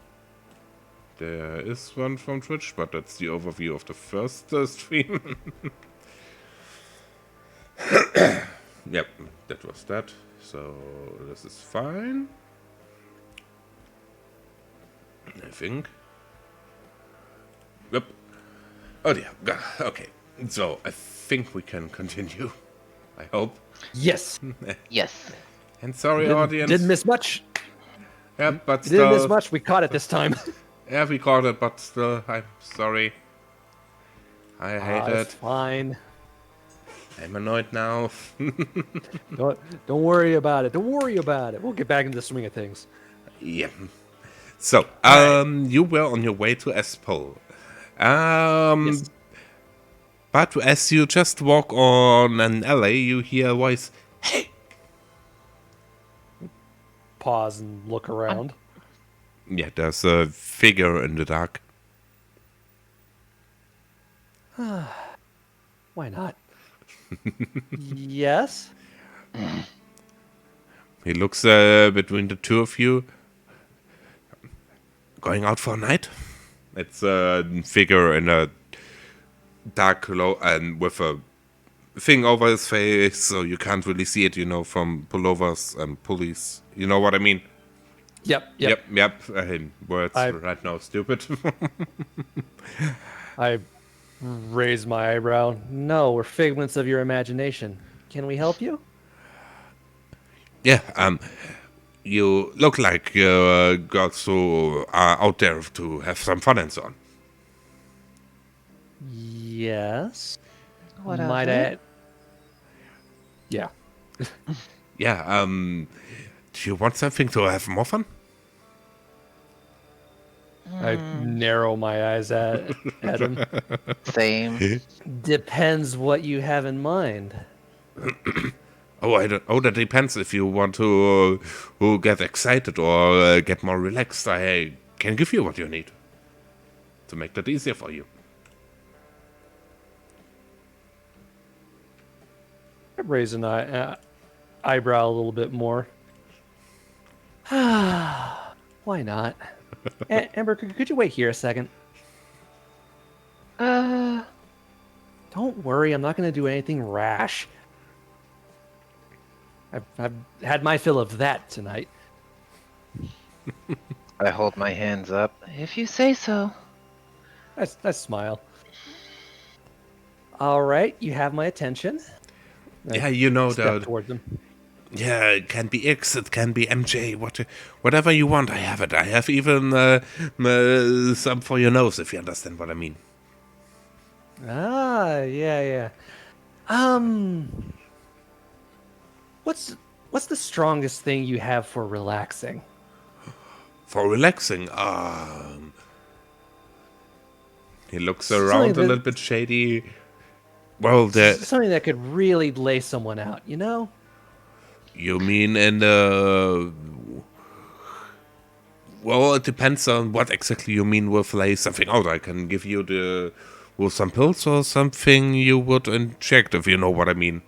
There is one from Twitch, but that's the overview of the first stream. Yep, that was that. So this is fine. I think. Yep. Oh dear. Okay. So I think we can continue. I hope. Yes. Yes. And sorry, Didn't, audience. didn't miss much. Yeah, but Didn't miss still. much. We caught it this time. Yeah, we caught it, but still, I'm sorry. I hate it. It's fine. I'm annoyed now. Don't worry about it. Don't worry about it. We'll get back into the swing of things. Yeah. So, you were on your way to Aspen. Yes. But as you just walk on an alley, you hear a voice. Hey! Pause and look around. Yeah, there's a figure in the dark. Why not? Yes. He looks between the two of you. Going out for a night? It's a figure in a dark clothes and with a thing over his face, so you can't really see it, from pullovers and pulleys. You know what I mean? Yep. Words right now, stupid. I raise my eyebrow. No, we're figments of your imagination. Can we help you? Yeah, you look like girls who are out there to have some fun and so on. Yes. What Might of I? it? Yeah. Yeah, do you want something to have more fun? I narrow my eyes at him. Same. Depends what you have in mind. That depends if you want to get excited or get more relaxed. I can give you what you need to make that easier for you. I raise an eyebrow a little bit more. Why not? Amber, could you wait here a second? Don't worry, I'm not going to do anything rash. I've had my fill of that tonight. I hold my hands up. If you say so. I smile. All right, you have my attention. Yeah, you know Step that. towards them. Yeah, it can be X, it can be MJ, whatever you want. I have it. I have even some for your nose, if you understand what I mean. Ah, yeah. What's the strongest thing you have for relaxing? For relaxing, he looks Something around a that- little bit shady. Well, Something that could really lay someone out, you know? you mean in the... Well, it depends on what exactly you mean with lay something out. I can give you with some pills or something you would inject, if you know what I mean.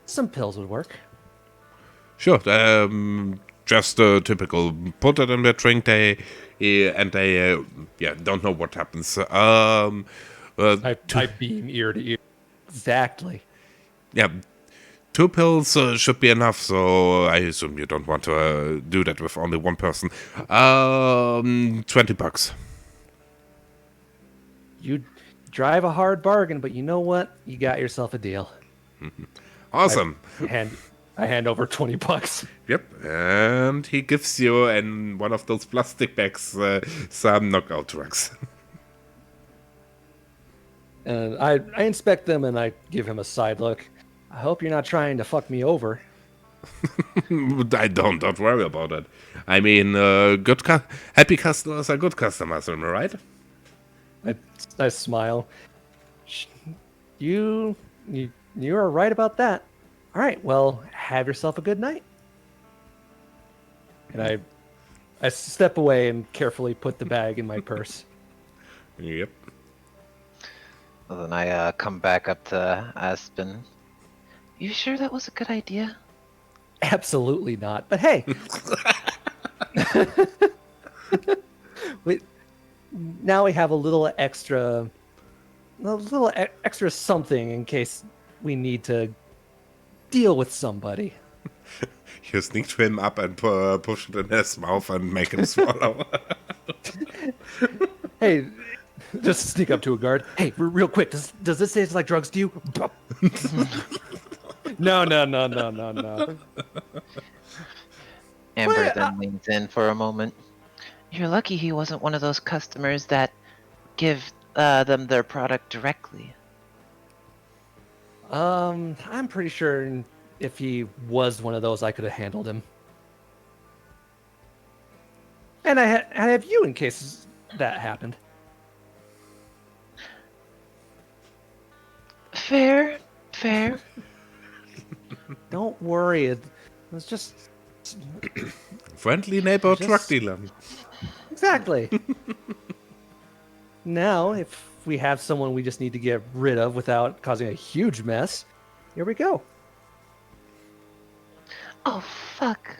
Some pills would work. Sure, just typical. Put it in the drink, they don't know what happens. I beam ear to ear. Exactly. Yeah, 2 pills should be enough, so I assume you don't want to do that with only one person. $20. You drive a hard bargain, but you know what? You got yourself a deal. Awesome. I hand over $20. Yep, and he gives you in one of those plastic bags some knockout drugs. And I inspect them and I give him a side look. I hope you're not trying to fuck me over. Don't worry about it. I mean, happy customers are good customers, am I right? I smile. You are right about that. All right, well, have yourself a good night. And I step away and carefully put the bag in my purse. Yep. Well, then I come back up to Aspen. You sure that was a good idea? Absolutely not. But hey, now we have a little extra something in case we need to deal with somebody. You sneak him up and push it in his mouth and make him swallow. Hey, just sneak up to a guard. Hey, real quick, does this taste like drugs to you? No. Amber then leans in for a moment. You're lucky he wasn't one of those customers that give them their product directly. I'm pretty sure if he was one of those, I could have handled him. And I have you in case that happened. Fair. Don't worry, it was just Friendly neighbor truck dealer. exactly. Now, if we have someone we just need to get rid of without causing a huge mess, here we go. Oh, fuck.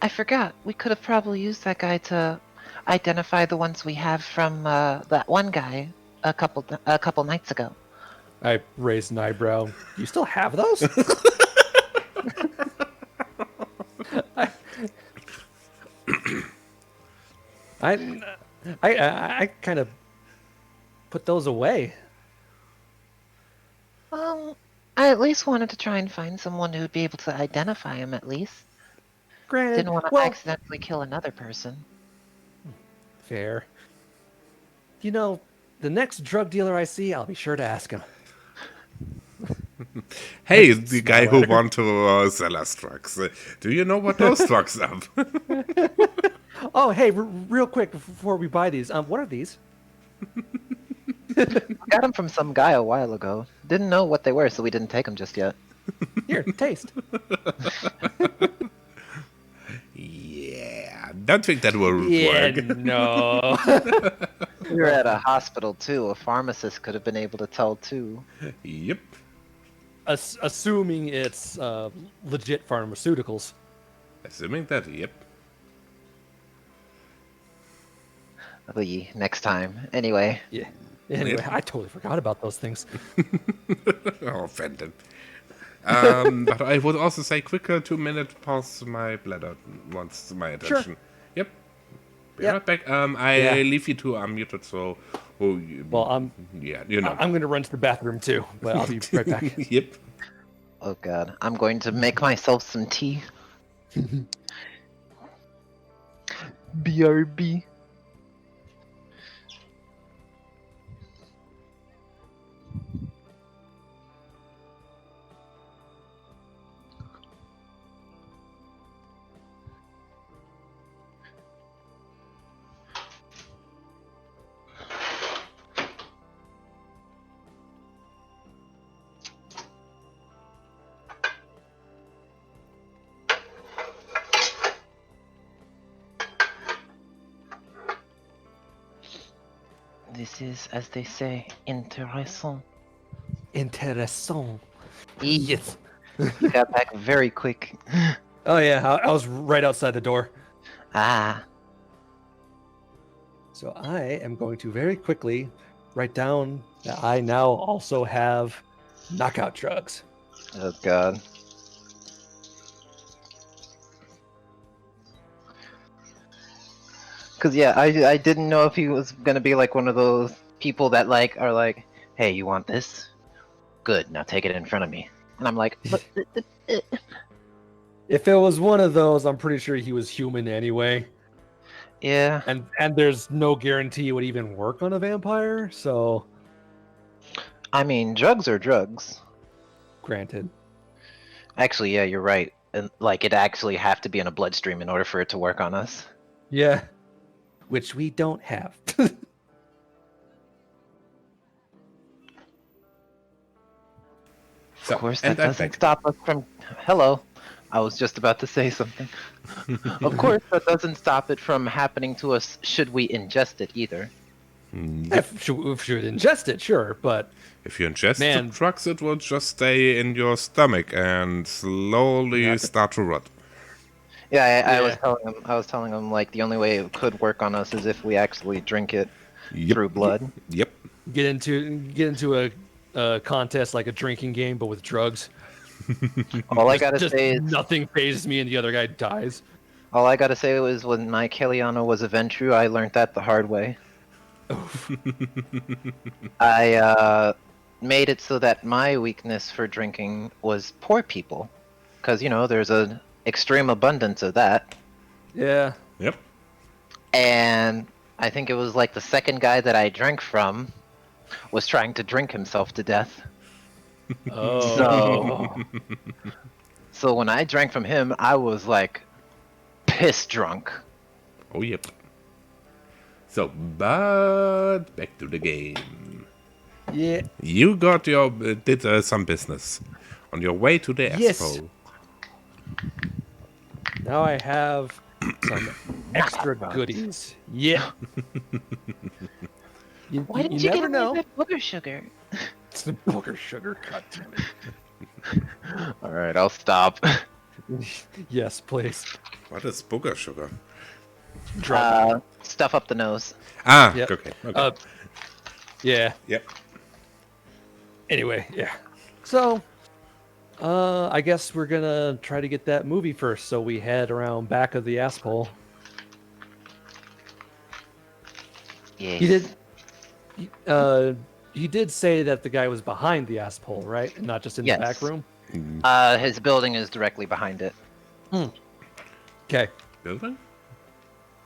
I forgot. We could have probably used that guy to identify the ones we have from that one guy a couple nights ago. I raised an eyebrow. You still have those? I kind of put those away. I at least wanted to try and find someone who would be able to identify him at least. Granted, Didn't want to well, accidentally kill another person. fair. You know, the next drug dealer I see, I'll be sure to ask him. Hey, the guy who want to sell us drugs. Do you know what those drugs are? Oh, hey, real quick before we buy these, what are these? Got them from some guy a while ago. Didn't know what they were, so we didn't take them just yet. Here, taste. Yeah, don't think that will Yeah, work. no. We were at a hospital too. A pharmacist could have been able to tell too. Yep. Assuming it's legit pharmaceuticals. Assuming that, yep. Next time. Anyway. Yeah. Anyway, I totally forgot about those things. Offended. But I would also say quicker 2-minute pause. My bladder wants my attention. Sure. Yep. Be Yep. right back. I leave you two unmuted, so. Well, yeah, you know. I'm going to run to the bathroom too, but I'll be right back. Yep. Oh god. I'm going to make myself some tea. BRB. This is, as they say, intéressant. Intéressant. Yes. You got back very quick. Oh yeah, I was right outside the door. Ah. So I am going to very quickly write down that I now also have knockout drugs. Oh god. Cause yeah, I didn't know if he was gonna be like one of those people that like are like, hey, you want this? Good, now take it in front of me. And I'm like, but, If it was one of those, I'm pretty sure he was human anyway. yeah. And there's no guarantee it would even work on a vampire, so I mean, drugs are drugs. granted. Actually, yeah, you're right. And like, it actually have to be in a bloodstream in order for it to work on us. Yeah. Which we don't have. So, Of course, and that I'm doesn't back. stop us from. Hello. I was just about to say something. Of course, that doesn't stop it from happening to us should we ingest it either. If you would ingest it, sure, but If you ingest Man. the drugs, it will just stay in your stomach and slowly Yeah. start to rot. Yeah, I was Yeah. telling him. I was telling him like the only way it could work on us is if we actually drink it Yep. through blood. Yep. get into a contest like a drinking game, but with drugs. All I gotta Just say is nothing phases me, and the other guy dies. all I gotta say was when my Keliana was a Ventrue, I learned that the hard way. I made it so that my weakness for drinking was poor people, because there's an extreme abundance of that. Yeah. Yep. And I think it was like the second guy that I drank from was trying to drink himself to death. Oh. So when I drank from him, I was like piss drunk. Oh, yep. So, but back to the game. Yeah. You got your did some business on your way to the Yes. expo. Now I have some extra goodies. Yeah. Why didn't you you get never any know? of that booger sugar? It's the booger sugar. God damn All right, I'll stop. it. Yes, please. What is booger sugar? Stuff up the nose. Ah, Yep. okay. Yeah. Yep. Anyway, yeah. So, I guess we're gonna try to get that movie first. So we head around back of the asshole. Yeah. He did say that the guy was behind the asshole, right? And not just in Yes. the back room. His building is directly behind it. Okay. Building?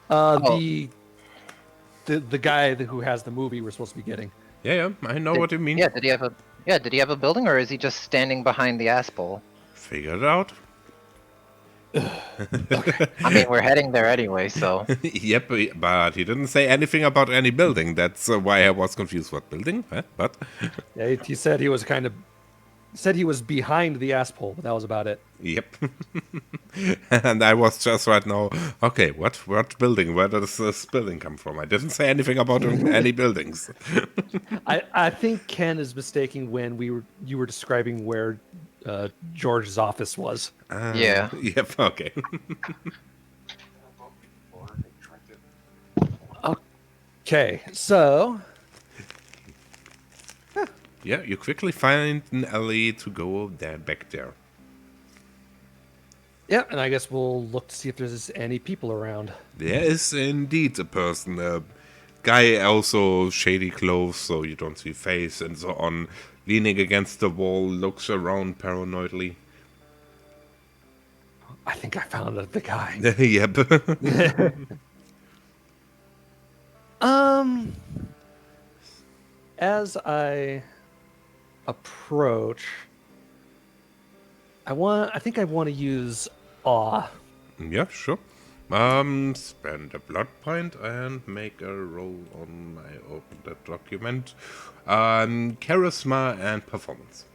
The guy who has the movie we're supposed to be getting. Yeah, I know what you mean. Yeah, did he have a building, or is he just standing behind the asshole? Figure it out. I mean, we're heading there anyway, so Yep, but he didn't say anything about any building. That's why I was confused. What building? Huh? But Yeah, he said he was he was behind the asshole, but that was about it. yep. And I was just right now. Okay, what building? Where does this building come from? I didn't say anything about any buildings. I think Ken is mistaking when you were describing where George's office was. yeah. Yep. Okay. Okay, so Yeah, you quickly find an alley to go there, back there. yeah, and I guess we'll look to see if there's any people around. There is indeed a person, a guy also shady clothes, so you don't see face and so on, leaning against the wall, looks around paranoidly. I think I found the guy. Yep. As I approach, I think I want to use awe. Yeah, sure. Spend a blood point and make a roll on I open that document. Charisma and performance.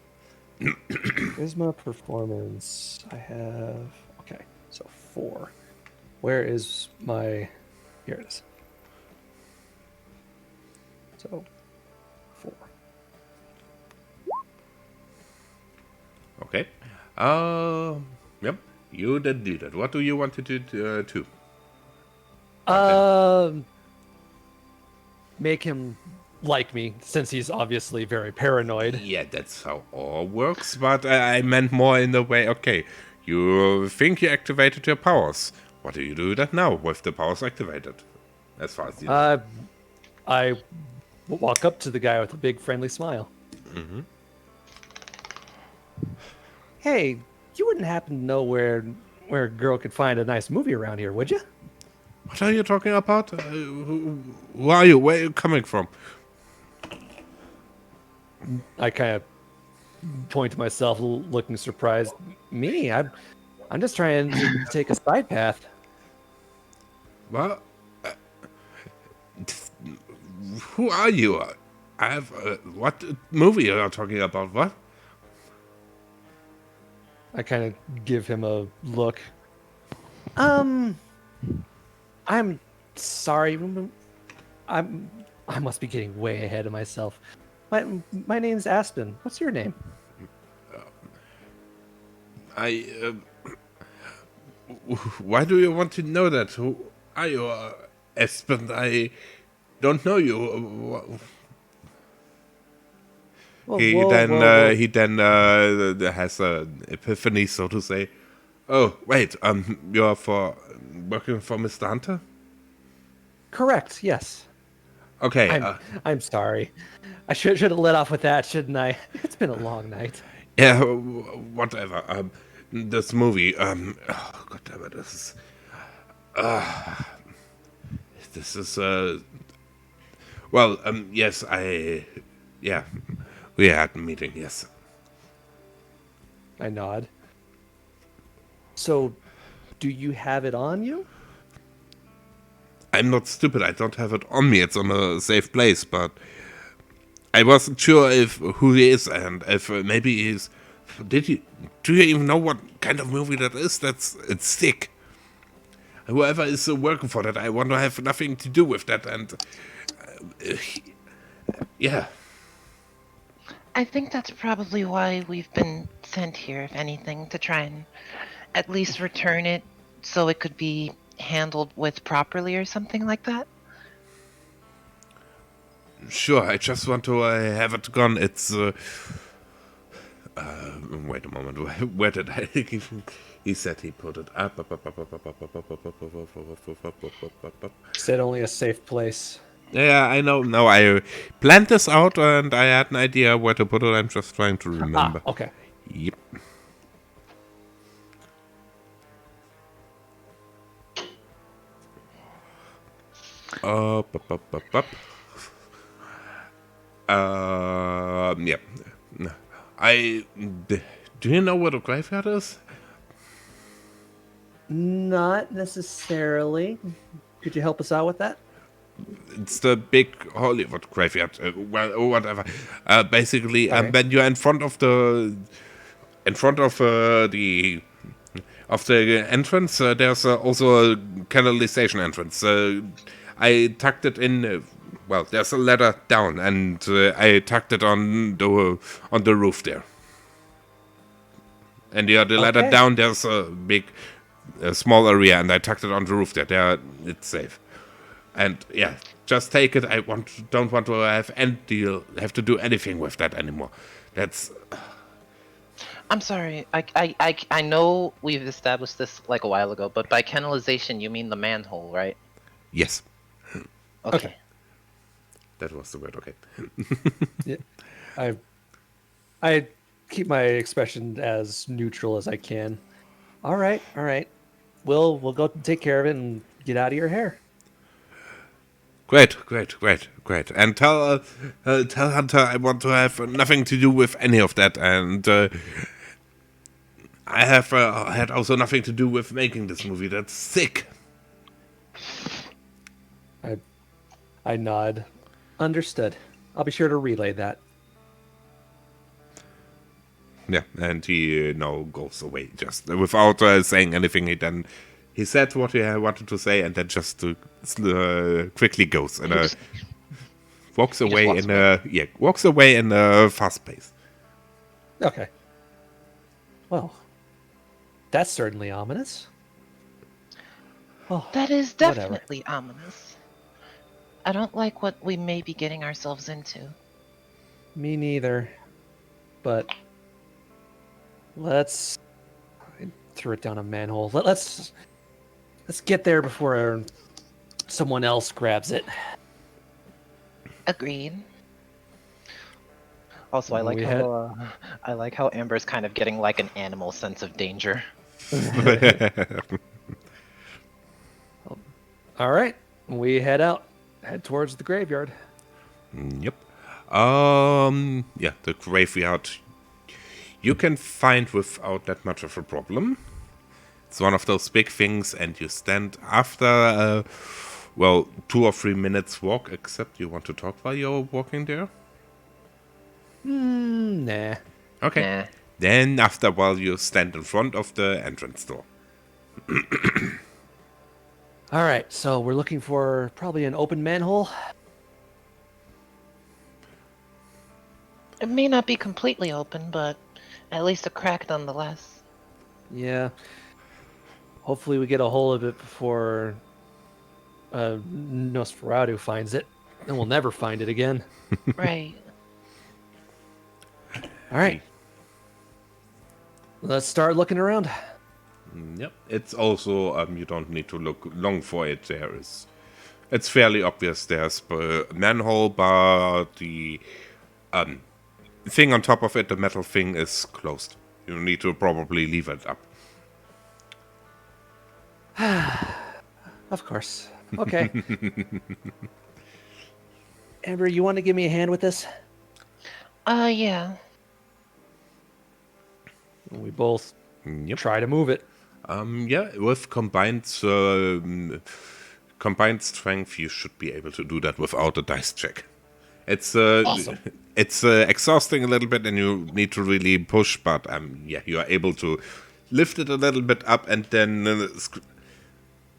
Charisma performance. I have okay, so 4. Where is my? Here it is. So 4. Okay. Yep. You did do that. What do you want to do too? Make him like me, since he's obviously very paranoid. Yeah, that's how all works, but I meant more in the way, okay, you think you activated your powers. What do you do that now with the powers activated? As far as you know. I walk up to the guy with a big friendly smile. Mm-hmm. Hey, you wouldn't happen to know where a girl could find a nice movie around here, would you? What are you talking about? Who are you? Where are you coming from? I kind of point to myself, looking surprised. Me? I'm just trying to take a side path. Well, who are you? I have what movie are you talking about? What? I kind of give him a look. I'm sorry. I must be getting way ahead of myself. My name's Aspen. What's your name? Why do you want to know that? Who are you, Aspen? I don't know you. Whoa, He whoa, then whoa, whoa. he then has an epiphany, so to say. Oh wait, you're working for Mr. Hunter? Correct. Yes. Okay. I'm sorry. I should have let off with that, shouldn't I? It's been a long night. Yeah, whatever. This movie. Oh, God damn it! This is. Well. Yes. Yeah. We had a meeting. Yes. I nod. So, do you have it on you? I'm not stupid. I don't have it on me. It's on a safe place, but I wasn't sure if who he is and if maybe he's. Do you even know what kind of movie that is? It's sick. Whoever is working for that, I want to have nothing to do with that. And yeah, I think that's probably why we've been sent here, if anything, to try and at least return it so it could be handled with properly or something like that. sure. I just want to have it gone. It's. Wait a moment. Where did I? He said he put it up. Said only a safe place. Yeah, I know. No, I planned this out and I had an idea where to put it. I'm just trying to remember. Okay. Yep. Up. Yeah. Do you know what a graveyard is? Not necessarily. Could you help us out with that? It's the big Hollywood graveyard. Well, or whatever. Basically, Okay. when you're in front of the entrance, there's also a canalization entrance. I tucked it in. Well, there's a ladder down, and I tucked it on the roof there. And the ladder Okay. down, there's a small area, and I tucked it on the roof there. There, it's safe. And yeah, just take it. Don't want to have to do anything with that anymore. That's I'm sorry. I know we've established this like a while ago, but by canalization you mean the manhole, right? yes. Okay. That was the word. Okay. Yeah. I keep my expression as neutral as I can. All right. We'll go take care of it and get out of your hair. Great. And tell Hunter I want to have nothing to do with any of that, and I have had also nothing to do with making this movie. That's sick. I nod. Understood. I'll be sure to relay that. Yeah, and he now goes away just without saying anything. He said what he wanted to say, and then just quickly goes and walks away in a fast pace. Okay. Well, that's certainly ominous. Oh, That is whatever. definitely ominous. I don't like what we may be getting ourselves into. Me neither. But let's I threw it down a manhole. Let's get there before someone else grabs it. Agreed. Also, I like We how Amber's kind of getting like an animal sense of danger. All right, we head towards the graveyard. Yep. Yeah, the graveyard you can find without that much of a problem. It's one of those big things, and you stand after, 2 or 3 minutes walk, except you want to talk while you're walking there? Nah. Okay. Nah. Then, after a while, you stand in front of the entrance door. All right, so we're looking for probably an open manhole. It may not be completely open, but at least a crack nonetheless. Yeah. Hopefully we get a hold of it before Nosferatu finds it. And we'll never find it again. Right. All right. Let's start looking around. Yep. It's also, you don't need to look long for it. It's fairly obvious there's a manhole, but the thing on top of it, the metal thing, is closed. You need to probably leave it up. Of course. Okay. Amber, you want to give me a hand with this? Yeah. We both Yep. try to move it. Yeah, with combined strength, you should be able to do that without a dice check. It's Awesome. It's exhausting a little bit, and you need to really push. But yeah, you are able to lift it a little bit up and then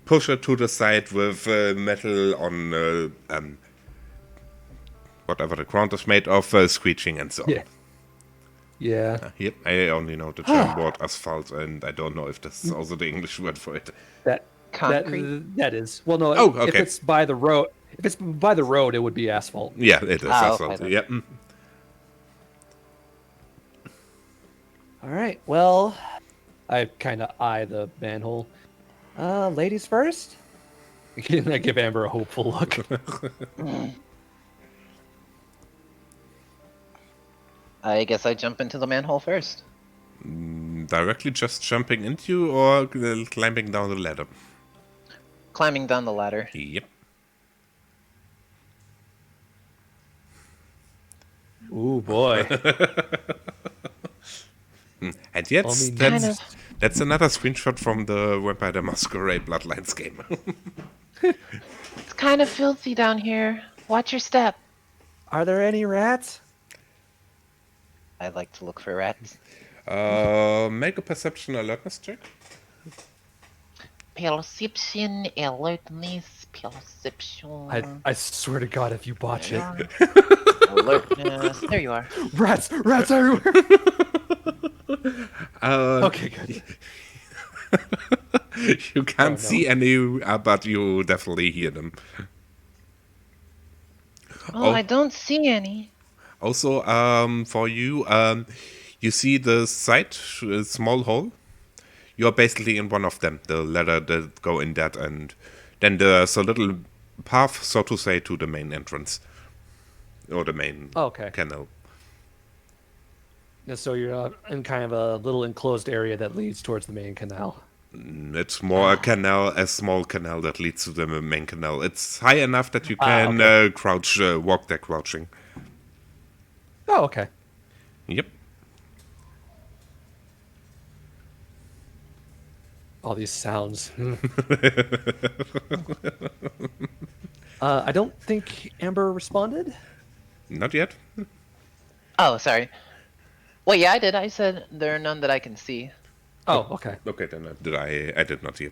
push it to the side with metal on whatever the ground is made of, screeching and so on. Yeah. Yeah. Yep, I only know the German word asphalt, and I don't know if this is also the English word for it. Concrete. That is. Well, no. Oh, If okay. it's by the road, it would be asphalt. Yeah, it is Ah, asphalt. okay then. Yep. All right. Well, I kind of eye the manhole. Ladies first. I give Amber a hopeful look. I guess I jump into the manhole first. Directly just jumping into or climbing down the ladder? Climbing down the ladder. Yep. Ooh boy. And yet, I mean, that's another screenshot from the Vampire the Masquerade Bloodlines game. It's kind of filthy down here. Watch your step. Are there any rats? I like to look for rats. Make a perception alertness check. Perception, alertness, perception. I swear to God, if you botch it, Alertness. There you are. rats everywhere. Uh, Okay, good. You can't no. see any, but you definitely hear them. Oh, I don't see any. Also, for you, you see the side, small hole. You're basically in one of them, the ladder that go in that, and then there's a little path, so to say, to the main entrance. Or the main Okay. canal. Yeah, so you're in kind of a little enclosed area that leads towards the main canal. It's more a small canal that leads to the main canal. It's high enough that you can crouch, walk there crouching. Oh, okay. Yep. All these sounds. I don't think Amber responded. Not yet. Oh, sorry. Well, yeah, I did. I said there are none that I can see. Oh, okay. Okay, then I did not hear.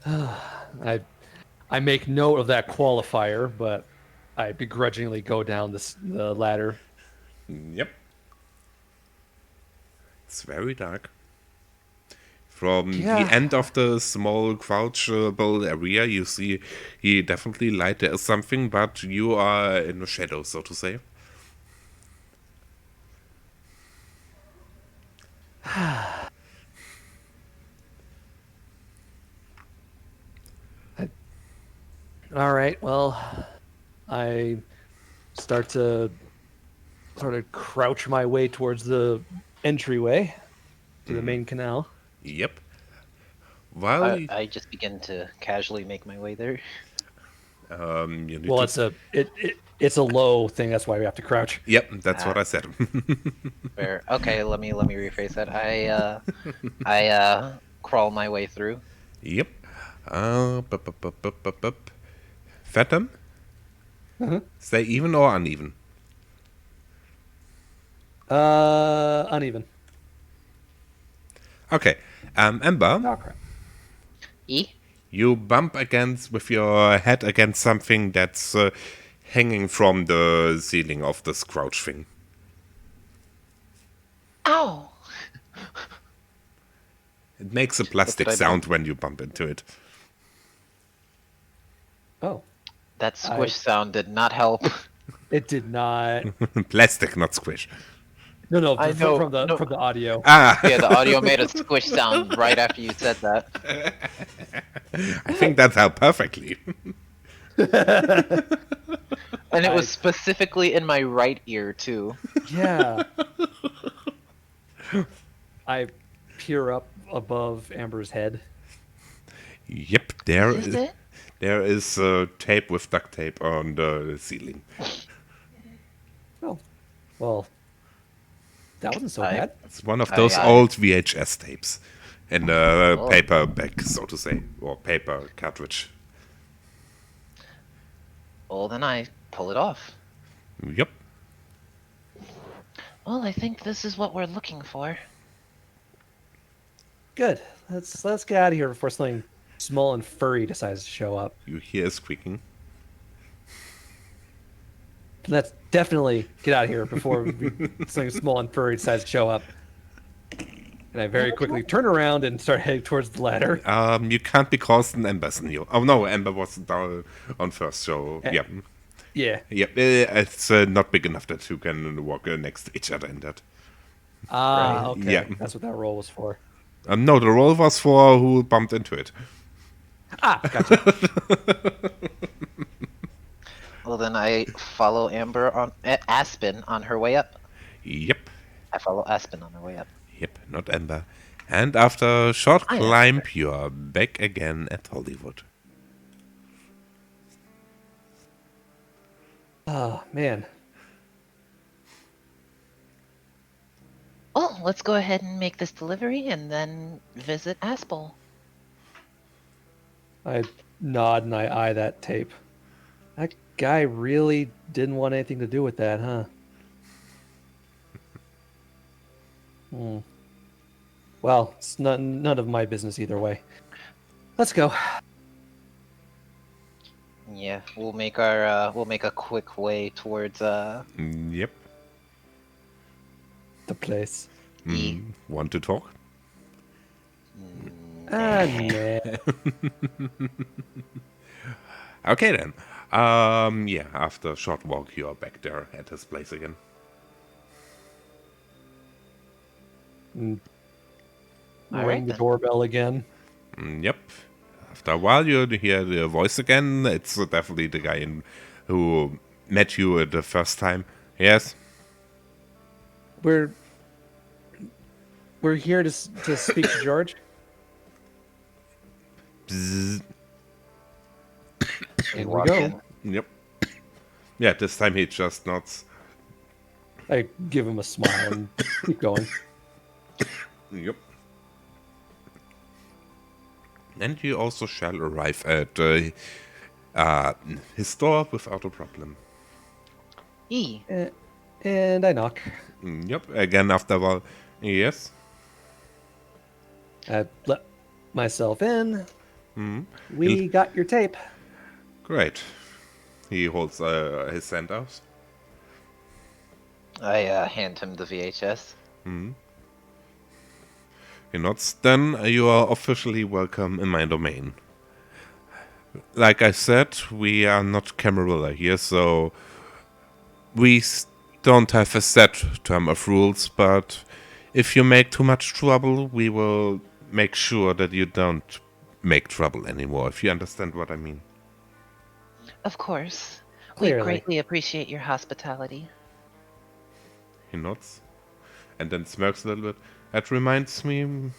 I make note of that qualifier, but I begrudgingly go down the ladder. Yep. It's very dark. From the end of the small crouchable area, you see definitely light. There is something, but you are in the shadow, so to say. All right, well, I start to sort of crouch my way towards the entryway to the main canal. Yep. While I just begin to casually make my way there. you need Well, to... it's a low thing. That's why we have to crouch. Yep, that's what I said. Where, okay, let me rephrase that. I crawl my way through. Yep. Phantom? Say even or uneven? Uneven. Okay. Ember, Oh crap. E? you bump with your head against something that's hanging from the ceiling of this crouch thing. Ow! It makes a plastic I sound bump? when you bump into it. Oh, That squish sound did not help. it did not. Plastic, not squish. No, I know, from the no. from the audio. Ah, Yeah, the audio made a squish sound right after you said that. I think that helped perfectly. And it was specifically in my right ear, too. Yeah. I peer up above Amber's head. Yep, Is it? there is tape with duct tape on the ceiling. Oh, well, that wasn't so I- bad. It's one of those old VHS tapes in a paper bag, so to say, or paper cartridge. Well, then I pull it off. Yep. Well, I think this is what we're looking for. Good. Let's get out of here before something small and furry decides to show up. You hear a squeaking. Let's definitely get out of here before something small and furry decides to show up. And I very quickly turn around and start heading towards the ladder. You can't because an Ember's in you. Oh no, Ember was down on first, so yeah. Yeah. Yep, it's not big enough that you can walk next to each other in that. Ah, okay. Yeah. That's what that roll was for. No, the roll was for who bumped into it. Ah, gotcha. Well, then I follow Aspen on her way up. Yep, I follow Aspen on her way up. yep, not Ember. And after a short I am climb, you're back again at Hollywood. Oh, man. Well, let's go ahead and make this delivery and then visit Aspel. I nod and I eye that tape. That guy really didn't want anything to do with that, huh? Well, it's none of my business either way. Let's go. Yeah, we'll make a quick way towards Yep. The place. Want to talk? Ah, nah. Okay then. Yeah, after a short walk, you're back there at his place again. All Ring right, the then. doorbell again. Yep. After a while, you hear the voice again. It's definitely the guy who met you the first time. Yes. We're here to speak to George. Bzzz. Here we walk go. in. Yep. Yeah, this time he just nods. I give him a smile and keep going. Yep. And you also shall arrive at his door without a problem. E. And I knock. Yep. Again, after a while. Yes. I let myself in. We got your tape. Great. He holds his hand out. I hand him the VHS. He nods. Then you are officially welcome in my domain. Like I said, we are not Camarilla here, so we don't have a set term of rules, but if you make too much trouble, we will make sure that you don't make trouble anymore, if you understand what I mean. Of course. Clearly. We greatly appreciate your hospitality. He nods and then smirks a little bit. That reminds me,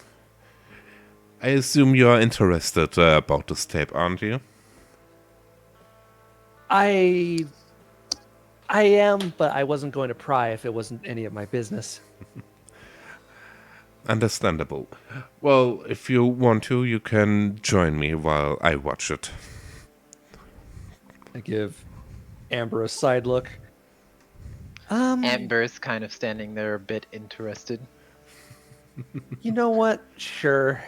I assume you are interested about this tape, aren't you? I am, but I wasn't going to pry if it wasn't any of my business. Understandable. Well, if you want to, you can join me while I watch it. I give Amber a side look. Amber's kind of standing there a bit interested. You know what? Sure.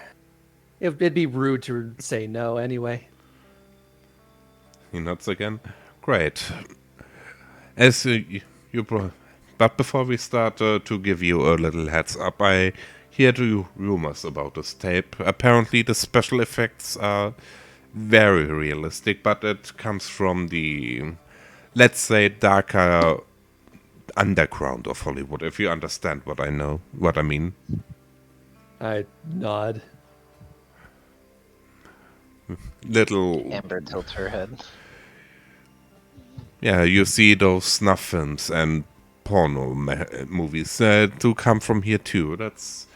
It'd be rude to say no anyway. He nods again. Great. As but before we start, to give you a little heads up, I heard rumors about this tape. Apparently, the special effects are very realistic, but it comes from the, let's say, darker underground of Hollywood. If you understand what I mean. I nod. Little. Amber tilts her head. Yeah, you see those snuff films and porno movies do come from here too. That's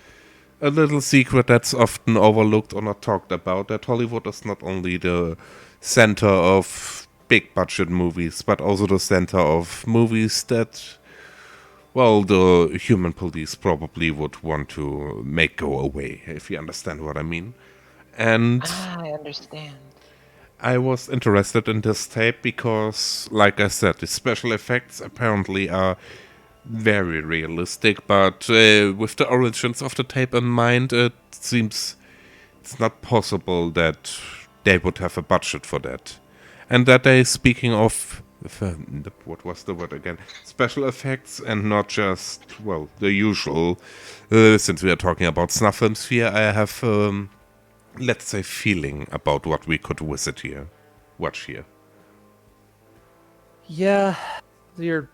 a little secret that's often overlooked or not talked about, that Hollywood is not only the center of big budget movies, but also the center of movies that, well, the human police probably would want to make go away, if you understand what I mean. And I understand. I was interested in this tape because, like I said, the special effects apparently are very realistic, but with the origins of the tape in mind, it seems it's not possible that they would have a budget for that. And that they, speaking of, what was the word again? Special effects and not just, well, the usual. Since we are talking about snuff films here, I have, let's say, feeling about what we could watch here. Yeah, your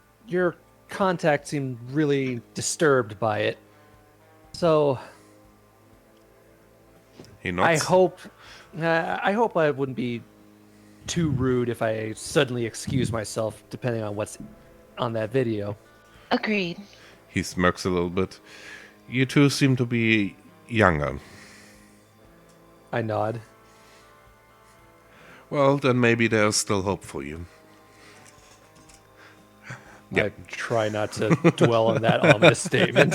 contact seemed really disturbed by it. So He nods. I hope I wouldn't be too rude if I suddenly excuse myself, depending on what's on that video. Agreed. He smirks a little bit. You two seem to be younger. I nod. Well, then maybe there's still hope for you. Yeah. I try not to dwell on that ominous statement.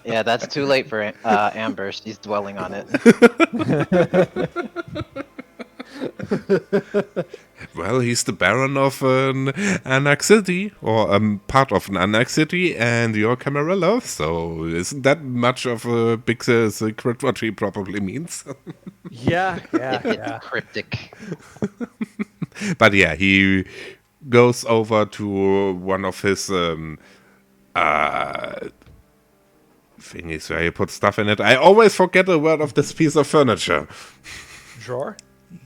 Yeah, that's too late for Amber. She's dwelling on it. Well, he's the Baron of an Anarch City, or part of an Anarch City, and you're Camarilla, so isn't that much of a big secret what he probably means? Yeah. It's cryptic. But yeah, he goes over to one of his thingies where he puts stuff in it. I always forget the word of this piece of furniture. Drawer?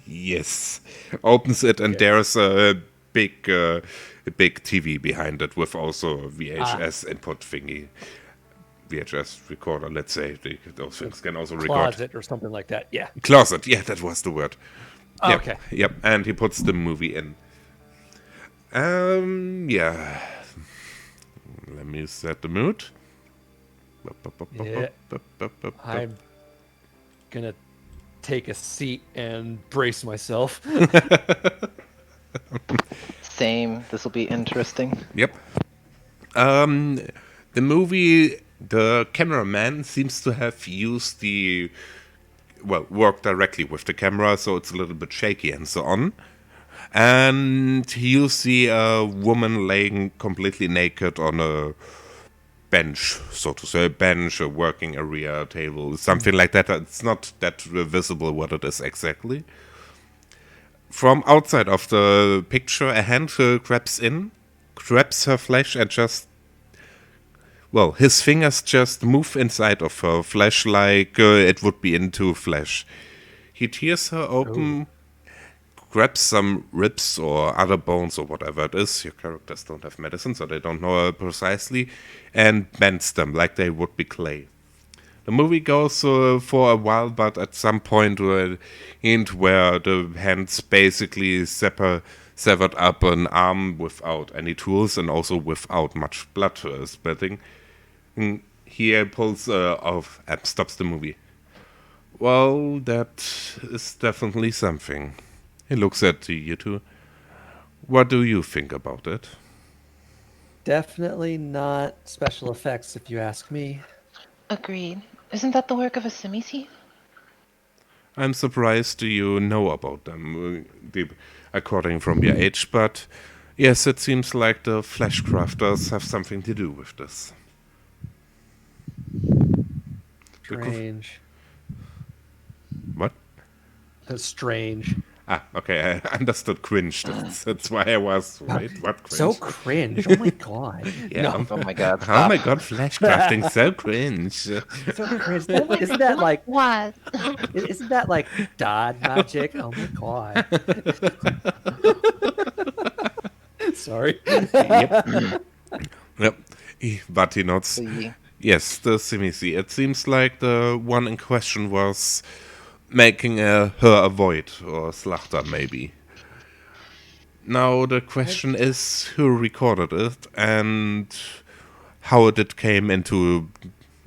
Yes. Opens it, and there's a big TV behind it with also a VHS input thingy. VHS recorder, let's say. Those things can also record. Closet or something like that, yeah. Closet, yeah, that was the word. Oh, Yep, okay. Yep, and he puts the movie in. Yeah. Let me set the mood. Yeah. I'm gonna take a seat and brace myself. Same. This will be interesting. Yep. The movie, the cameraman seems to have used worked directly with the camera, so it's a little bit shaky and so on. And you see a woman laying completely naked on a bench, so to say, a working area, table, something like that. It's not that visible what it is exactly. From outside of the picture, a hand grabs her flesh, and his fingers just move inside of her flesh like it would be into flesh. He tears her open, grabs some ribs or other bones or whatever it is. Your characters don't have medicine, so they don't know precisely, and bends them like they would be clay. The movie goes for a while, but at some point where the hands basically severed up an arm without any tools and also without much blood splatting. He pulls off and stops the movie. Well, that is definitely something. He looks at you two. What do you think about it? Definitely not special effects, if you ask me. Agreed. Isn't that the work of a simisi? I'm surprised you know about them, according from your age, but Yes, it seems like the flesh crafters have something to do with this. Strange. What? That's strange. Ah, okay, I understood cringe. That's why I was, wait, what cringe? So cringe. Oh my god. Yeah, No. Oh my god, Oh stop. my god, flesh crafting, so cringe. So cringe. Isn't that like What? isn't that like dad magic? Oh my god. Sorry. Yep. Yep. But he notes, See, yes, the Simisi. It seems like the one in question was making her avoid, or Slachter maybe. Now the question is who recorded it and how it did came into,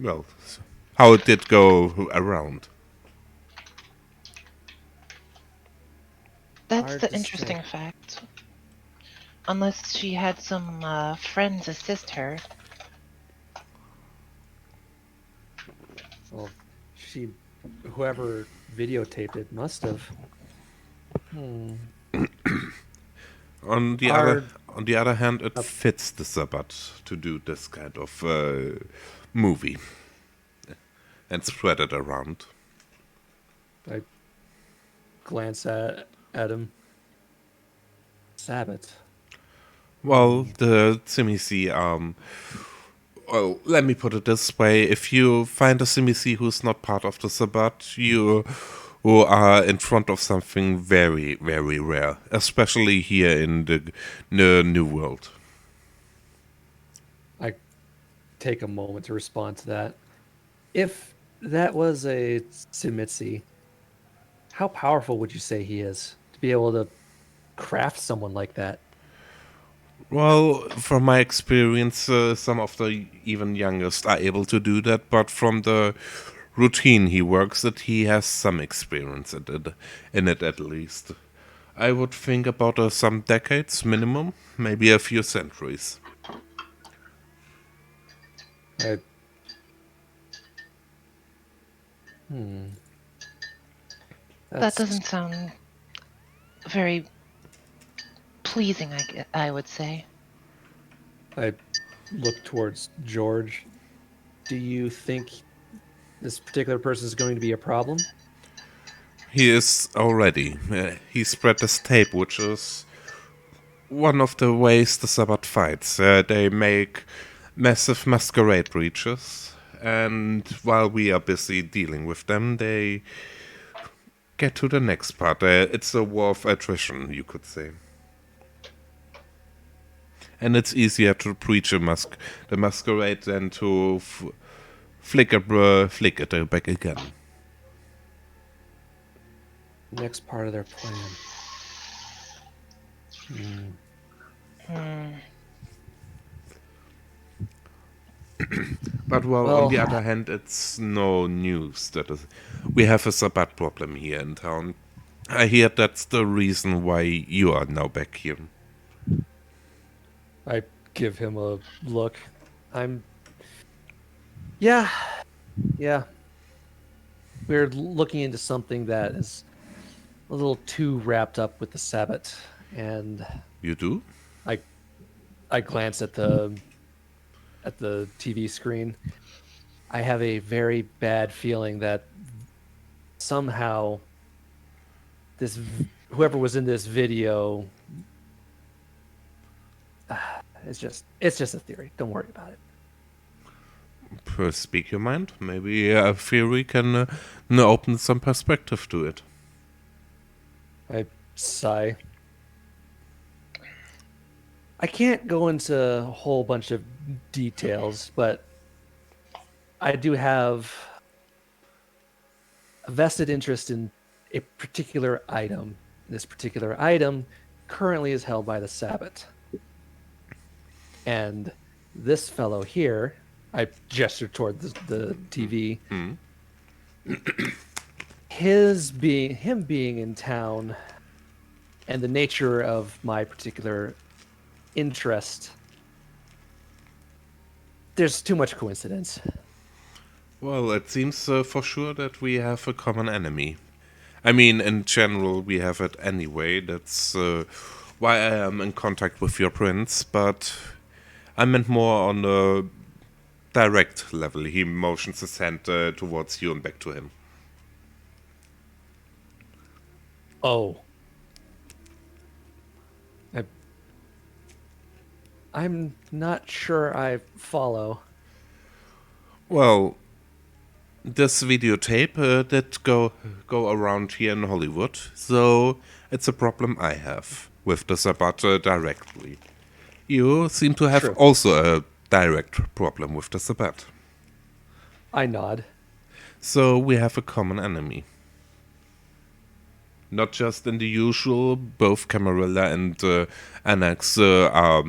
well, how it did go around. That's Hard the to interesting say. fact. Unless she had some friends assist her. Well, whoever videotaped it must have. On the Hard. other hand, it fits the Sabbat to do this kind of movie and spread it around. I glance at him. Sabbat. Well, the Simisi, well, let me put it this way. If you find a Simisi who's not part of the Sabbat, you who are in front of something very, very rare, especially here in the New World. I take a moment to respond to that. If that was a Simitsi, how powerful would you say he is to be able to craft someone like that? Well, from my experience, some of the even youngest are able to do that, but from the routine he works at, he has some experience in it at least. I would think about some decades minimum, maybe a few centuries. I, That doesn't sound very pleasing, I would say. I look towards George. Do you think this particular person is going to be a problem? He is already. He spread this tape, which is one of the ways the Sabbat fights. They make massive masquerade breaches, and while we are busy dealing with them, they get to the next part. It's a war of attrition, you could say. And it's easier to preach the masquerade than to flick it back again. Next part of their plan. But on the other hand, it's no news that we have a Sabbat problem here in town. I hear that's the reason why you are now back here. I give him a look. Yeah. We're looking into something that is a little too wrapped up with the Sabbat, and You do? I glance at the TV screen. I have a very bad feeling that somehow whoever was in this video, it's just a theory. Don't worry about it. Speak your mind. Maybe a theory can open some perspective to it. I sigh. I can't go into a whole bunch of details, but I do have a vested interest in a particular item. This particular item currently is held by the Sabbat. And this fellow here, I gesture toward the TV, him being in town and the nature of my particular interest, there's too much coincidence. Well, it seems for sure that we have a common enemy. I mean, in general, we have it anyway. That's why I am in contact with your prince, but I meant more on a direct level. He motions his hand towards you and back to him. Oh. I'm not sure I follow. Well, this videotape did go around here in Hollywood, so it's a problem I have with the Sabbat directly. You seem to have True. also a direct problem with the Sabbat. I nod. So we have a common enemy. Not just in the usual, both Camarilla and Anarch are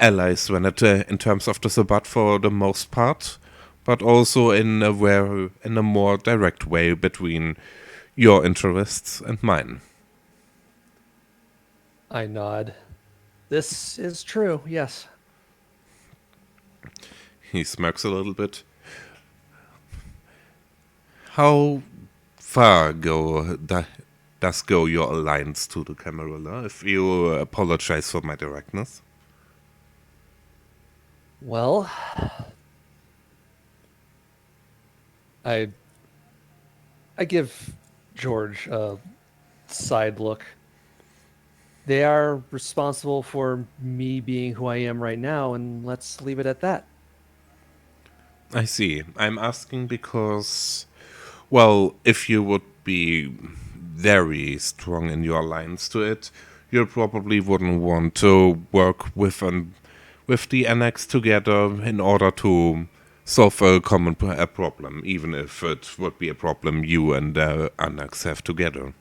allies when in terms of the Sabbat for the most part, but also in a more direct way between your interests and mine. I nod. This is true, yes. He smirks a little bit. How far does go your alliance to the Camarilla, if you apologize for my directness? Well, I give George a side look. They are responsible for me being who I am right now, and let's leave it at that. I see. I'm asking because, well, if you would be very strong in your alliance to it, you probably wouldn't want to work with the Annex together in order to solve a common problem, even if it would be a problem you and the Annex have together.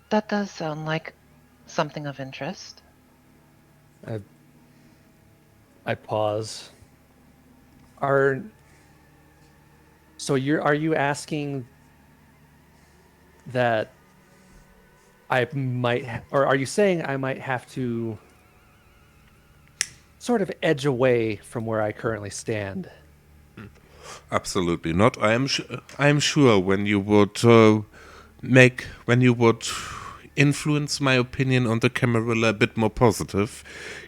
That does sound like something of interest. I pause. Are you asking that I might, or are you saying I might have to sort of edge away from where I currently stand? Absolutely not. I am sure when you would influence my opinion on the Camarilla a bit more positive,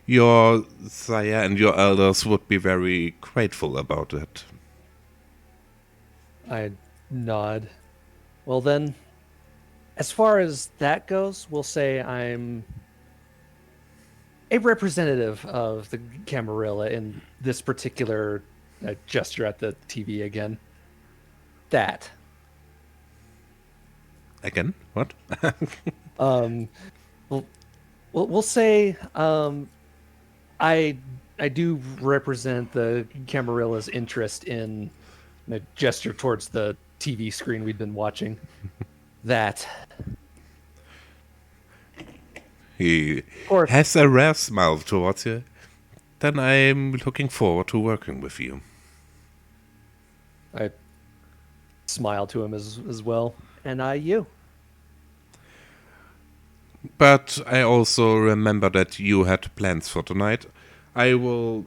your sire and your elders would be very grateful about it. I nod. Well then, as far as that goes, we'll say I'm a representative of the Camarilla in this particular gesture at the TV again. That. Again? What? We'll say I do represent the Camarilla's interest in a gesture towards the TV screen we've been watching. That. He has a rare smile towards you. Then I'm looking forward to working with you. I smile to him as well, and you. But I also remember that you had plans for tonight. I will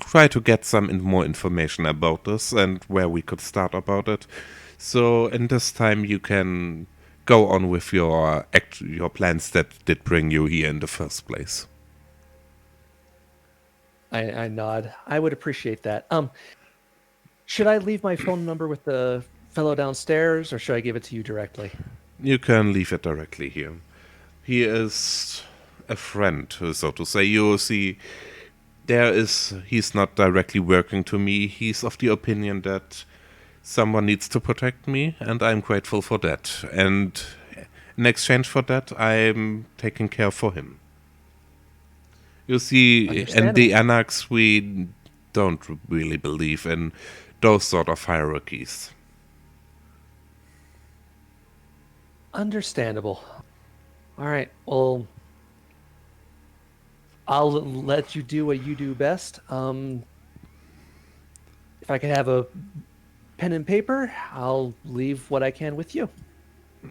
try to get some more information about this and where we could start about it. So in this time you can go on with your plans that did bring you here in the first place. I nod. I would appreciate that. Should I leave my phone number with the fellow downstairs, or should I give it to you directly? You can leave it directly here. He is a friend, so to say. You see, he's not directly working to me. He's of the opinion that someone needs to protect me, and I'm grateful for that. And in exchange for that, I'm taking care for him. You see, in the Anarchs, we don't really believe in those sort of hierarchies. Understandable. All right. Well, I'll let you do what you do best. If I could have a pen and paper, I'll leave what I can with you.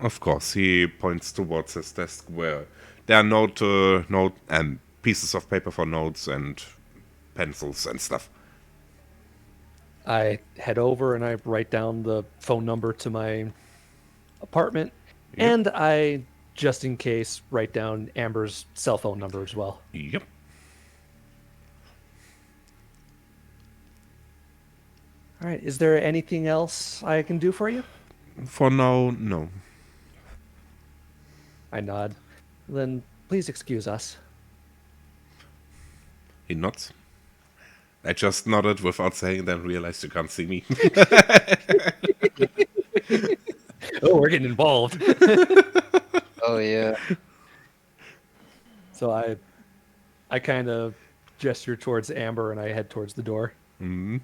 Of course, he points towards his desk where there are note and pieces of paper for notes and pencils and stuff. I head over and I write down the phone number to my apartment, Yep. and I, just in case, write down Amber's cell phone number as well. Yep. All right. Is there anything else I can do for you? For now, no. I nod. Then please excuse us. He nods. I just nodded without saying, then realized you can't see me. Oh, we're getting involved. Oh yeah. So I kind of gesture towards Amber and I head towards the door. Mm.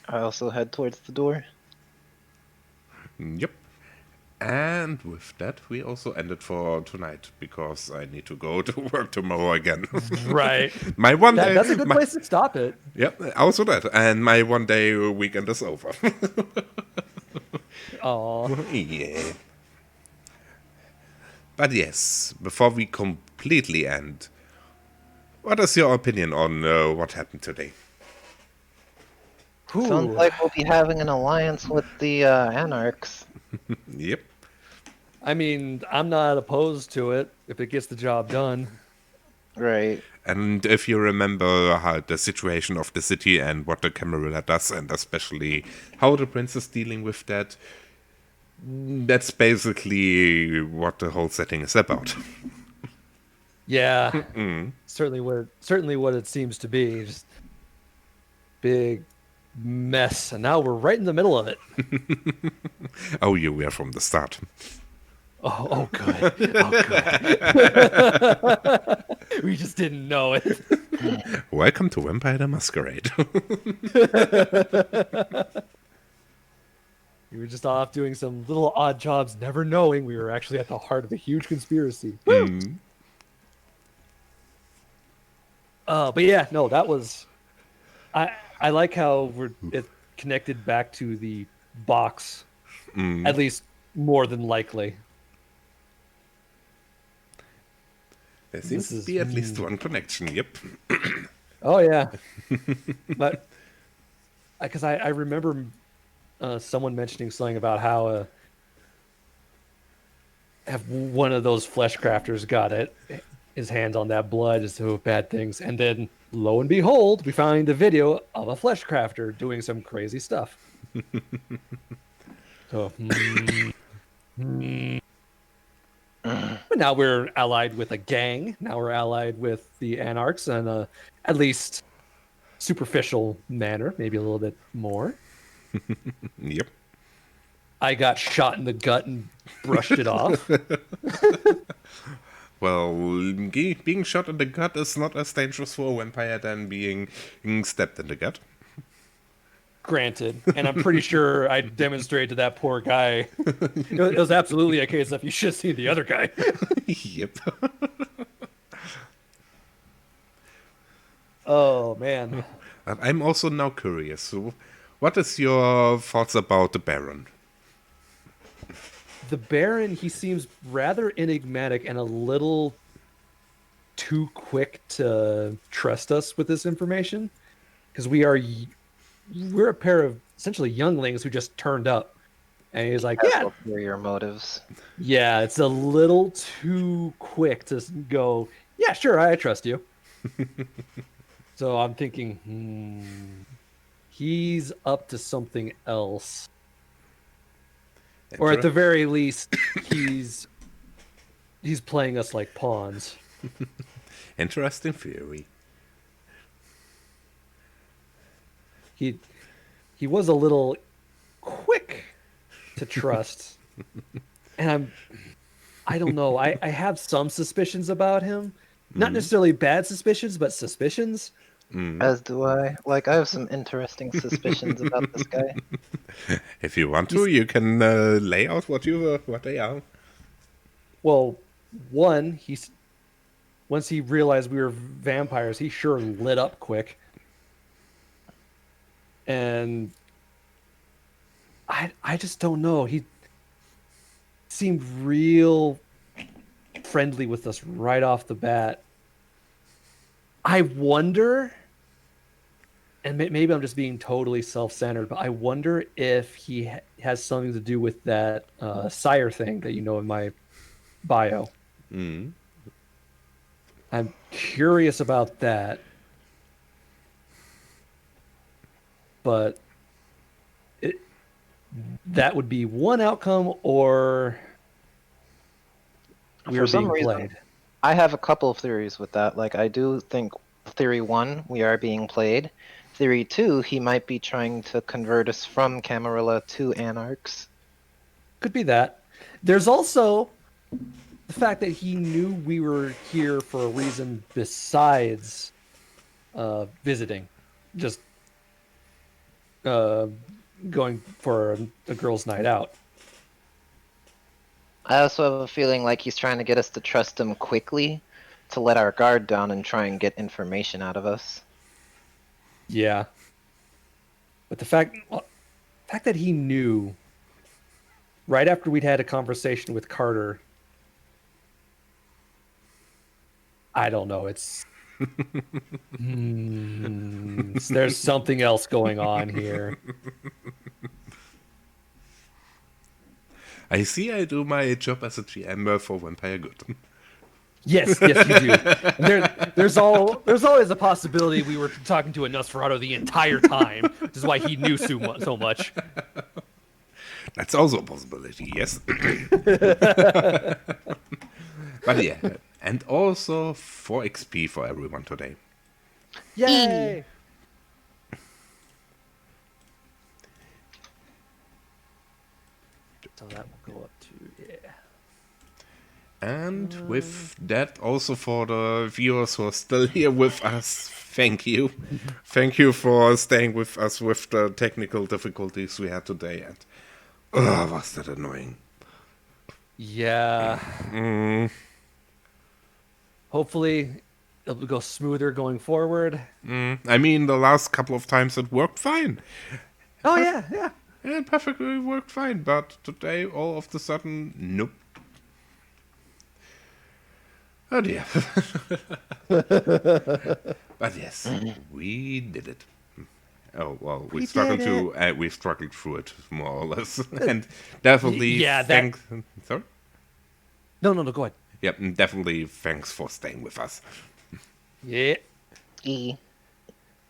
I also head towards the door. Yep. And with that, we also ended for tonight, because I need to go to work tomorrow again. Right. My one day... That's a good my- place to stop it. Yep, also that. And my one day weekend is over. Oh, Yeah. But yes, before we completely end, what is your opinion on what happened today? Sounds like we'll be having an alliance with the Anarchs. Yep. I mean, I'm not opposed to it if it gets the job done. Right. And if you remember how the situation of the city and what the Camarilla does, and especially how the prince is dealing with that, that's basically what the whole setting is about. Yeah, certainly what it seems to be. Just big mess, and now we're right in the middle of it. Oh, you were from the start. Oh, good. Oh, good. We just didn't know it. Welcome to Vampire the Masquerade. We were just off doing some little odd jobs, never knowing we were actually at the heart of a huge conspiracy. But yeah, no, that was. I like how it connected back to the box, at least more than likely. There seems to be at least one connection, yep. Oh yeah, but because I remember someone mentioning something about how have one of those flesh crafters got his hands on that blood as to bad things, and then lo and behold, we find a video of a flesh crafter doing some crazy stuff. So, but now we're allied with a gang. Now we're allied with the Anarchs in a at least superficial manner, maybe a little bit more. Yep. I got shot in the gut and brushed it off. Well, being shot in the gut is not as dangerous for a vampire than being stabbed in the gut. Granted, and I'm pretty sure I demonstrated to that poor guy. It was absolutely a case of you should see the other guy. Yep. Oh man. I'm also now curious. So what is your thoughts about the Baron? The Baron, he seems rather enigmatic and a little too quick to trust us with this information, because we're a pair of essentially younglings who just turned up, and he's like, yeah, Your motives. yeah, it's a little too quick to go, yeah, sure, I trust you. So I'm thinking, he's up to something else. Or at the very least, he's playing us like pawns. Interesting theory. He was a little quick to trust. And I don't know. I have some suspicions about him. Not necessarily bad suspicions, but suspicions. As do I. Like, I have some interesting suspicions about this guy. If you want to, you can lay out what they are. Well, one, once he realized we were vampires, he sure lit up quick. And I just don't know. He seemed real friendly with us right off the bat. I wonder, and maybe I'm just being totally self-centered, but I wonder if he has something to do with that sire thing that you know in my bio. Mm. I'm curious about that, but that would be one outcome, or we For are some being reason, played. I have a couple of theories with that. Like, I do think theory 1, we are being played. Theory 2, he might be trying to convert us from Camarilla to Anarchs. Could be that. There's also the fact that he knew we were here for a reason besides visiting, just going for a girls' night out. I also have a feeling like he's trying to get us to trust him quickly, to let our guard down and try and get information out of us. Yeah, but the fact that he knew right after we'd had a conversation with Carter, I don't know. It's there's something else going on here. I see I do my job as a GM for Vampire Good. Yes, you do. There's always a possibility we were talking to a Nosferatu the entire time, which is why he knew so much. That's also a possibility, yes. But yeah, and also 4 XP for everyone today. Yay! So that will go up to, yeah. And with that, also for the viewers who are still here with us, thank you. Thank you for staying with us with the technical difficulties we had today. And was that annoying. Yeah. Hopefully it'll go smoother going forward. I mean, the last couple of times it worked fine. Oh, yeah. Yeah, it perfectly worked fine. But today, all of a sudden, nope. Oh dear. But yes, we did it. Oh well, we struggled through it more or less, and definitely thanks. Sorry. No, go ahead. Yep, and definitely thanks for staying with us. Yeah,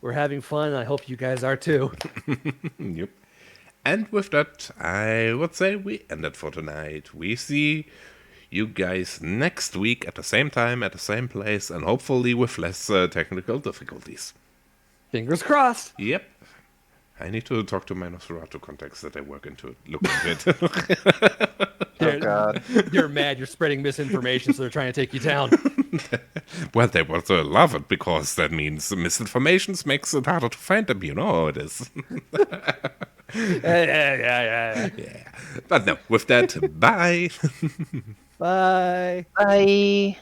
we're having fun. I hope you guys are too. Yep. And with that, I would say we end it for tonight. We see you guys next week at the same time, at the same place, and hopefully with less technical difficulties. Fingers crossed. Yep. I need to talk to my Nosferatu contacts that I work into look into it. Oh god. You're mad. You're spreading misinformation, so they're trying to take you down. Well, they will love it, because that means misinformation makes it harder to find them. You know how it is. Yeah. But no, with that, bye. Bye. Bye.